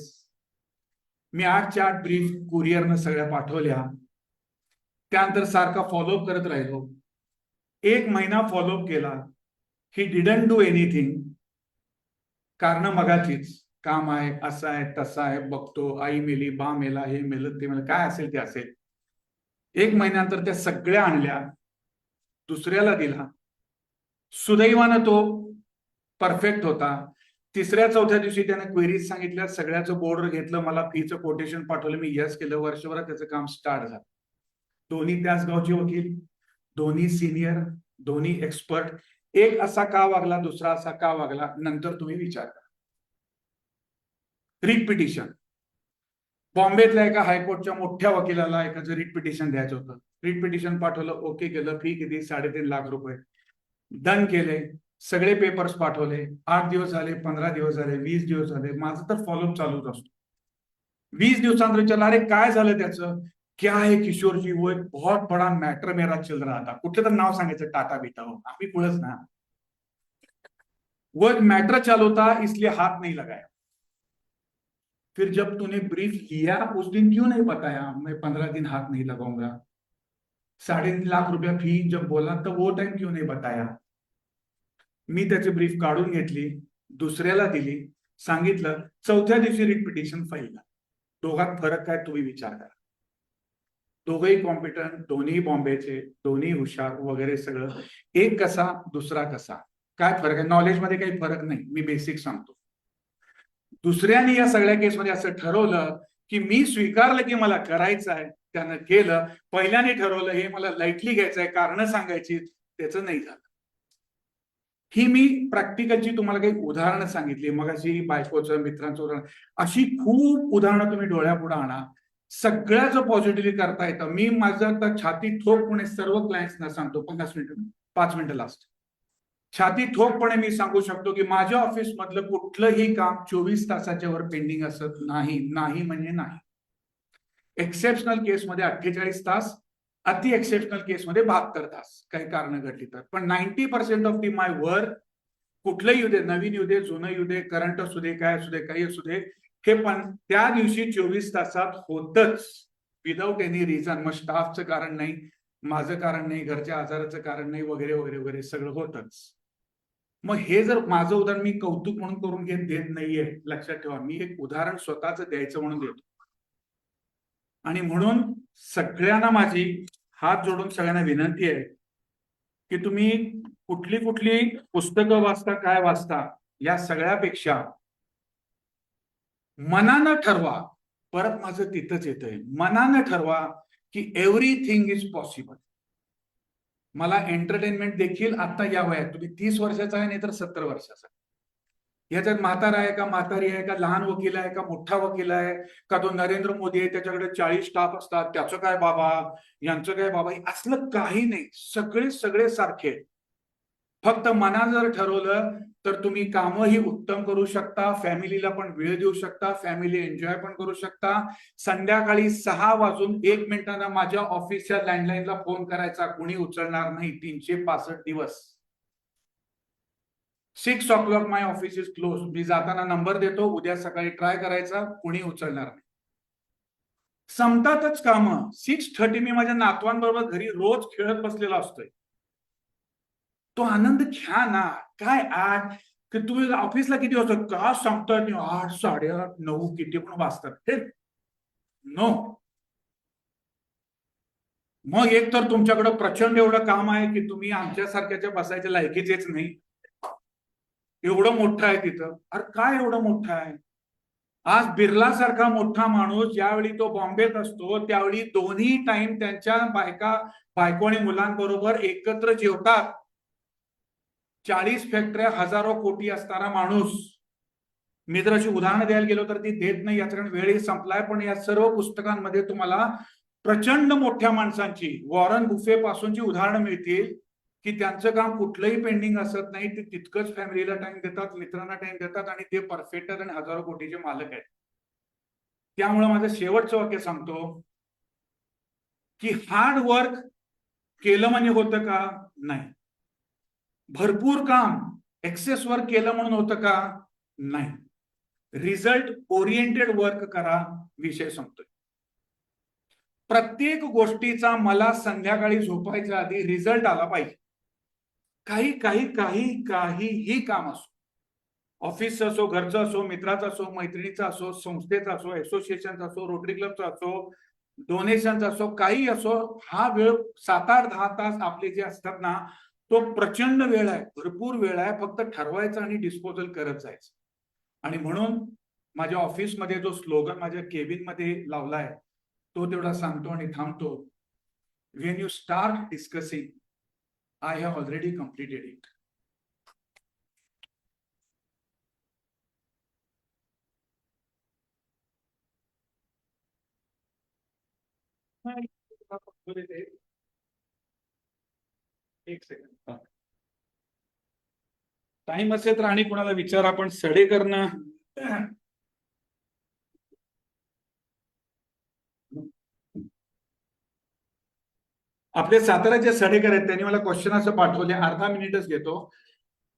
मी 8च्या 8 ब्रीफ कुरिअरनं सगळ्या पाठवल्या. त्यानंतर सारखा फॉलोअप करत राहिलो. 1 महिना फॉलोअप केला. He didn't do anything. कारण मगाचीच काम आहे, असं आहे, तसं आहे, बघतो, आई मेली, बा मेला, हे मेलं, ते मेलं, काय असेल ते असेल. 1 महिन्यानंतर त्या सगळ्या आणल्या, दुसऱ्याला दिला. सुदैवानं तो परफेक्ट होता. 3ऱ्या-4थ्या दिवशी त्याने क्वेरीज सांगितल्या, सगळ्याचं बोर्डर घेतलं, मला फीचं कोटेशन पाठवलं, मी यस केलं. वर्षभरात त्याचं काम स्टार्ट झालं. दोन्ही त्याच गावचे वकील, दोन्ही सिनियर, दोन्ही एक्सपर्ट. एक असा का वागला, दुसरा असा का वागला, नंतर तुम्ही विचार करा. Writ petition. बॉम्बेतल्या एका हायकोर्टच्या मोठ्या वकिलाला एकाचं रिट पिटिशन द्यायचं होतं. रिट पिटिशन पाठवलं, ओके केलं. फी किती? 3.5 लाख रुपये. डन केले. सगळे पेपर्स पाठवले. 8 दिवस झाले, 15 दिवस झाले, 20 दिवस झाले. माझं तर फॉलोअप चालूच असतो. 20 दिवसांतर विचारलं, अरे काय झालं त्याचं? क्या है किशोर जी, वो एक बहुत बड़ा मैटर मेरा चल रहा था. कुठलं तर नाव सांगायचं, टाटा बिटा हो, आम्ही पुढंच ना. वो एक मैटर चालू था, इसलिए हाथ नहीं लगाया. फिर जब तूने ब्रीफ लिया उस दिन क्यों नहीं बताया मैं 15 दिन हाथ नहीं लगाऊंगा? 3.5 लाख रुपया फी जब बोला तर वो टाइम क्यों नहीं बताया? मी त्याची ब्रीफ काढून घेतली, दुसऱ्याला दिली, सांगितलं. 4थ्या दिवशी रिट पिटिशन फाईल झालं. दोघात फरक काय तुम्ही विचार करा. दोघंही कॉम्पिटंट, दोन्ही बॉम्बेचे, दोन्ही हुशार वगैरे सगळं. एक कसा, दुसरा कसा, काय फरक आहे? नॉलेजमध्ये काही फरक नाही, मी बेसिक सांगतो. दुसऱ्याने या सगळ्या केसमध्ये असं ठरवलं की मी स्वीकारलं की मला करायचं आहे, त्यानं केलं. पहिल्याने ठरवलं हे मला लाईटली घ्यायचं आहे, कारण सांगायची, त्याचं नाही झालं. ही मी प्रॅक्टिकलची तुम्हाला काही उदाहरणं सांगितली. मग अशी बायकोचं, मित्रांचं उदाहरण, अशी खूप उदाहरणं तुम्ही डोळ्यापुढे आणा. सगळ्याचं पॉझिटिव्हली करता येतं. मी माझं आता छाती ठोकपणे सर्व क्लायंट्सना सांगतो, 50 मिनिटं, 5 मिनिटं लास्ट. छाती ठोकपणे मी सांगू शकतो की माझ्या ऑफिस मधलं कुठलंही काम 24 तासाच्या वर पेंडिंग असत नाही. नाही म्हणजे नाही. एक्सेप्शनल केसमध्ये 48 तास, अति एक्सेप्शनल केसमध्ये 72 तास, काही कारण घडली तर. पण 90% ऑफ दी माय वर्क, कुठलंही येऊ दे, नवीन येऊ दे, जुनं येऊ दे, करंट असू दे, काय असू दे, काही असू दे, हे पण त्या दिवशी 24 तासात होतच, विदाऊट एनी रिझन. मग स्टाफचं कारण नाही, माझं कारण नाही, घरच्या आजाराचं कारण नाही, वगैरे वगैरे वगैरे सगळं होतच. मग हे जर माझं उदाहरण मी कौतुक म्हणून करून घेत देत नाहीये, लक्षात ठेवा. मी एक उदाहरण स्वतःच द्यायचं म्हणून देतो. आणि म्हणून सगळ्यांना माझी हात जोडून सगळ्यांना विनंती आहे की तुम्ही कुठली कुठली पुस्तकं वाचता, काय वाचता, या सगळ्यापेक्षा मनानं ठरवा. परत माझं तिथंच येतंय, मनानं ठरवा की एव्हरीथिंग इज पॉसिबल. मला एंटरटेनमेंट देखील आता या वयात, तुम्ही 30 वर्षाचा आहे नाही तर 70 वर्षाचा, याच्यात म्हातारा आहे का, म्हातारी आहे का, लहान वकील आहे का, मोठा वकील आहे का, तो नरेंद्र मोदी आहे त्याच्याकडे 40 स्टाफ असतात, त्याचं काय बाबा, यांचं काय बाबा, असलं काही नाही. सगळे सगळे सारखे. फक्त मनानं जर ठरवलं तर तुम्ही कामही उत्तम करू शकता, फॅमिलीला पण वेळ देऊ शकता, फॅमिली एन्जॉय पण करू शकता. संध्याकाळी 6:01 माझ्या ऑफिसच्या लँडलाईनला फोन करायचा, कुणी उचलणार नाही 365 दिवस. 6 o'clock my office is close. मी जाताना नंबर देतो, उद्या सकाळी ट्राय करायचा, कुणी उचलणार नाही. संपतातच काम. 6:30 मी माझ्या नातवांबरोबर घरी रोज खेळत बसलेला असतोय. तो आनंद घ्या ना. काय 8 की तुम्ही ऑफिसला किती वाजता का सांगतात? 8, 8:30, 9 किती पण वाजतात ते नो. मग एक तर तुमच्याकडे प्रचंड एवढं काम आहे की तुम्ही आमच्यासारख्याच्या बसायच्या लायकीचेच नाही. एवढं मोठं आहे तिथं. अरे काय एवढं मोठं आहे? आज बिर्ला सारखा मोठा माणूस ज्यावेळी तो बॉम्बेत असतो त्यावेळी दोन्ही टाइम त्यांच्या बायको आणि मुलांबरोबर एकत्र जेवतात. 40 फॅक्टऱ्या, हजारो कोटी असणारा माणूस. मी जर अशी उदाहरणं द्यायला गेलो तर ती देत नाही, याचा कारण वेळही संपलाय. पण या सर्व पुस्तकांमध्ये तुम्हाला प्रचंड मोठ्या माणसांची, वॉरन बुफे पासूनची उदाहरणं मिळतील की त्यांचं काम कुठलंही पेंडिंग असत नाही, ते तितकंच फॅमिलीला टाइम देतात, मित्रांना टाइम देतात आणि ते परफेक्ट आहेत आणि हजारो कोटीचे मालक आहेत. त्यामुळे माझं शेवटचं वाक्य सांगतो की हार्ड वर्क केलं म्हणजे होतं का? नाही. भरपूर काम एक्सेस वर्क केलं म्हणून होतं का? नाही. रिझल्ट ओरिएंटेड वर्क करा, विषय संपतोय. प्रत्येक गोष्टीचा मला संध्याकाळी झोपायच्या आधी रिझल्ट आला पाहिजे. काही काही काही काहीही काम असो, ऑफिसचं असो, घरचं असो, मित्राचं असो, मैत्रिणीचा असो, संस्थेचा असो, असोसिएशनचा असो, रोटरी क्लबचा असो, डोनेशनचा असो, काही असो, हा वेळ 7-8-10 तास आपले जे असतात ना, तो प्रचंड वेळ आहे, भरपूर वेळ आहे. फक्त ठरवायचं आणि डिस्पोजल करत जायचं. आणि म्हणून माझ्या ऑफिसमध्ये जो स्लोगन माझ्या केबिन मध्ये लावलाय तो तेवढा सांगतो आणि थांबतो. When you start discussing, I have already completed it. एक सेकंड, टाइम असेल तर आणि कोणाला विचारा, पण सडेकरना आपले साताऱ्याचे सडेकर आहेत, त्यांनी मला क्वेश्चन असं पाठवले, अर्धा मिनिटच घेतो.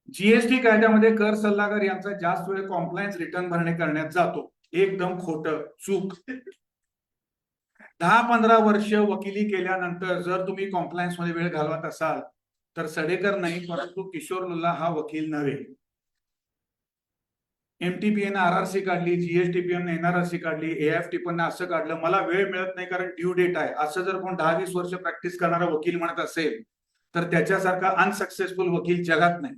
जीएसटी कायद्यामध्ये कर सल्लागार यांचा जास्त वेळ कॉम्प्लायन्स रिटर्न भरणे करण्यात जातो. एकदम खोटं, चूक. 10-15 वर्ष वकिली केल्यानंतर जर तुम्ही कॉम्प्लायन्स मध्ये वेळ घालवत असाल तर सडेकर नाही, परंतु किशोर लुल्ला हा वकील नव्हे. एमटीपीएन आरआरसी काढली, जीएसटीपीएन एनआरआरसी काढली, एएफटी पण असं काढलं, मला वेळ मिळत नाही कारण ड्यू डेट आहे, असं जर कोण 10-20 वर्ष प्रॅक्टिस करणारा वकील म्हणत असेल तर त्याच्यासारखा अनसक्सेसफुल वकील जगात नाही.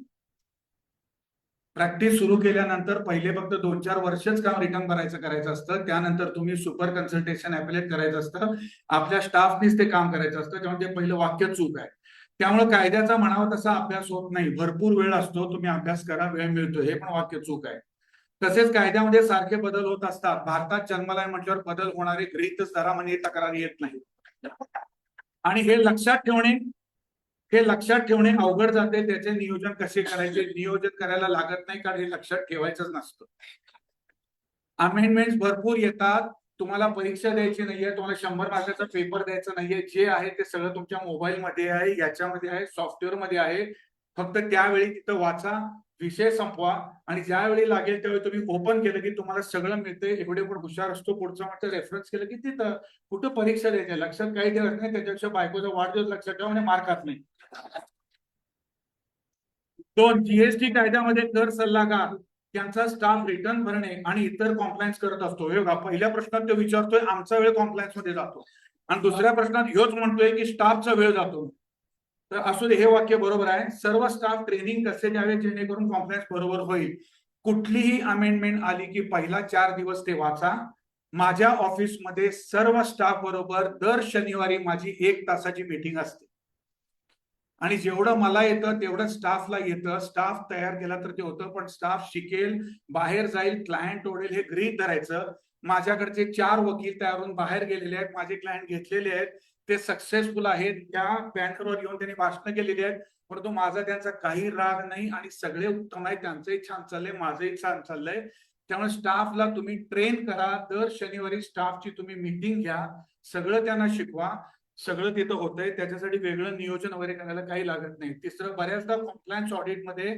प्रॅक्टिस सुरू केल्यानंतर पहिले फक्त 2-4 वर्षच काम रिटर्न करायचं असतं, त्यानंतर तुम्ही सुपर कन्सल्टेशन ऍपलेट करायचं असतं, आपल्या स्टाफनीच ते काम करायचं असतं, त्यामुळे ते पहिलं वाक्य चूक आहे. त्यामुळे कायद्याचा म्हणावा तसा अभ्यास होत नाही, भरपूर वेळ असतो, तुम्ही अभ्यास करा, वेळ मिळतो, हे पण वाक्य चूक आहे. तसेच कायद्यामध्ये सारखे बदल होत असतात. भारतात जन्मलाय म्हटल्यावर बदल होणारे गृहीतच धरा म्हणजे तक्रारी येत नाही. आणि हे लक्षात ठेवणे अवघड जाते. त्याचे नियोजन कसे करायचे, नियोजन करायला लागत नाही कारण हे लक्षात ठेवायचंच नसतं. अमेंडमेंट भरपूर येतात, तुम्हाला परीक्षा द्यायची नाहीये, तुम्हाला 100 मार्काचा पेपर द्यायचा नाहीये, जे आहे ते सगळं तुमच्या मोबाईलमध्ये आहे, याच्यामध्ये आहे, सॉफ्टवेअर मध्ये आहे. फक्त त्यावेळी तिथं वाचा, विषय संपवा आणि ज्यावेळी लागेल त्यावेळी तुम्ही ओपन केलं की तुम्हाला सगळं मिळते. एवढे पण हुशार असतो, पुढचा म्हणजे रेफरन्स केलं की तिथं कुठं परीक्षा द्यायची लक्षात काही ठेवत नाही. त्याच्यापेक्षा बायकोचा वाढदिवस लक्षात ठेवा आणि मार्कात नाही. 2, जीएसटी कायद्यामध्ये कर सल्लागार त्यांचा स्टाफ रिटर्न भरणे आणि इतर कॉम्प्लायन्स करत असतो. हे बघा, पहिल्या प्रश्नात तो विचारतोय आमचा वेळ कॉम्प्लायन्स मध्ये जातो आणि दुसऱ्या प्रश्नात ह्योच म्हणतोय की स्टाफचा वेळ जातो. तर असू दे, हे वाक्य बरोबर आहे. सर्व स्टाफ ट्रेनिंग कसे द्यावे जेणेकरून कॉम्प्लायन्स बरोबर होईल. कुठलीही अमेंडमेंट आली की पहिला 4 दिवस ते वाचा. माझ्या ऑफिसमध्ये सर्व स्टाफ बरोबर दर शनिवारी माझी 1 तासाची मीटिंग असते आणि जेवढं मला येतं तेवढं स्टाफला येतं. स्टाफ तयार केला तर ते होतं, पण स्टाफ शिकेल, बाहेर जाईल, क्लायंट ओढेल, हे गृहीत धरायचं. माझ्याकडचे 4 वकील तयार होऊन बाहेर गेलेले आहेत, माझे क्लायंट घेतलेले आहेत, ते सक्सेसफुल आहेत, त्या बँकवर येऊन त्यांनी भाषणं केलेली आहेत, परंतु माझा त्यांचा काही राग नाही आणि सगळे उत्तम आहे. त्यांचंही छान चाललंय, माझंही छान चाललंय. त्यामुळे स्टाफला तुम्ही ट्रेन करा. दर शनिवारी स्टाफची तुम्ही मीटिंग घ्या, सगळं त्यांना शिकवा, सगळं तिथं होतंय. त्याच्यासाठी वेगळं नियोजन वगैरे करायला काही लागत नाही. तिसरं, बऱ्याचदा कॉम्प्लायन्स ऑडिटमध्ये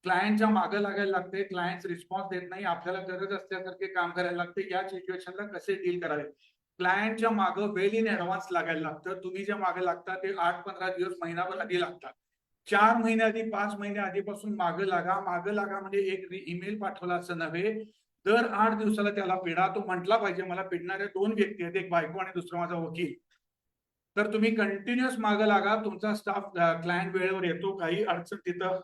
क्लायंटच्या मागे लागायला लागते, क्लायंट रिस्पॉन्स देत नाही, आपल्याला गरज असल्यासारखे काम करायला लागते. या सिच्युएशनला कसे डील करावे, क्लायंटच्या मागे वेल इन ऍडव्हान्स लागायला लागतं. तुम्ही ज्या मागे लागता ते 8-15 दिवस, महिनाभर आधी लागतात. 4 महिने आधी, 5 महिने आधीपासून मागे लागा. मागे लागा म्हणजे एक ईमेल पाठवला असं नव्हे, दर 8 दिवसाला त्याला पिडा. तो म्हटला पाहिजे मला पिडणाऱ्या 2 व्यक्ती आहेत, एक बायको आणि दुसरा माझा वकील. तर तुम्ही कंटिन्युअस मागे लागा. तुमचा स्टाफ, क्लायंट वेळेवर येतो, काही अडचण तिथं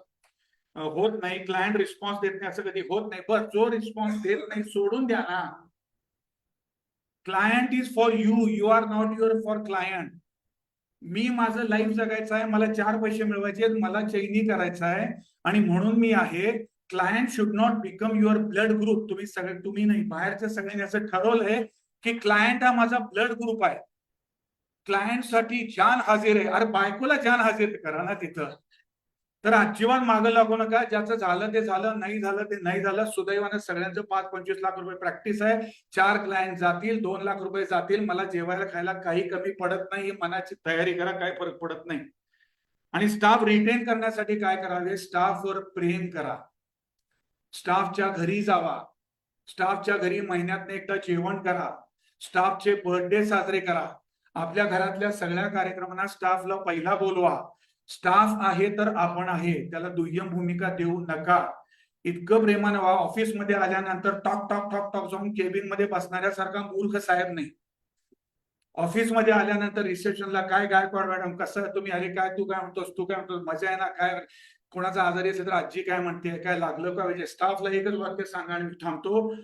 होत नाही. क्लायंट रिस्पॉन्स देत नाही असं कधी होत नाही. बस जो रिस्पॉन्स देत नाही सोडून द्या ना. Client is for you, you are not your for client. मी माझं लाईफ जगायचं आहे, मला 4 पैसे मिळवायचे आहेत, मला चैनी करायचं आहे आणि म्हणून मी आहे. Client should not become your blood group. तुम्ही नाही, बाहेरच्या सगळ्यांनी असं ठरवलंय की क्लायंट हा माझा ब्लड ग्रुप आहे. क्लायंट साठी जान हाजीर आहे. अरे बायकोला जान हाजीर करा ना तिथं. तर अजिबात मागं लागू नका. ज्याचं झालं ते झालं, नाही झालं ते नाही झालं. सुदैवानं सगळ्यांचं 5-25 लाख रुपये प्रॅक्टिस आहे. 4 क्लायंट जातील, 2 लाख रुपये जातील. मला जेवायला खायला काही कमी पडत नाही. मनाची तयारी करा, काही फरक पडत नाही. आणि स्टाफ रिटेन करण्यासाठी काय करावे? स्टाफवर प्रेम करा, स्टाफच्या घरी जावा, स्टाफच्या घरी महिन्यात एकदा जेवण करा, स्टाफचे बर्थडे साजरे करा. आपल्या घरातल्या सगळ्या कार्यक्रमांना स्टाफला पहिला बोलवा. स्टाफ आहे तर आपण आहे, त्याला दुय्यम भूमिका देऊ नका. इतकं प्रेमानं व्हा. ऑफिसमध्ये आल्यानंतर टॉक टॉक टॉक टॉक जाऊन केबिन मध्ये बसणाऱ्यासारखा मूर्ख साहेब नाही. ऑफिसमध्ये आल्यानंतर रिसेप्शनला काय गायकवाड मॅडम कसं तुम्ही, अरे काय तू काय म्हणतोस, तू काय म्हणतोस, मजा आहे ना, काय कोणाचा आजारी असेल तर आजी काय म्हणते, काय लागलं का पाहिजे, स्टाफला एकच वाक्य सांगा आणि मी थांबतो.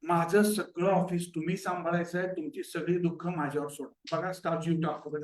माझं सगळं ऑफिस तुम्ही सांभाळायचं आहे, तुमची सगळी दुःख माझ्यावर सोडा. बघा स्टाफ जीव टाकतो.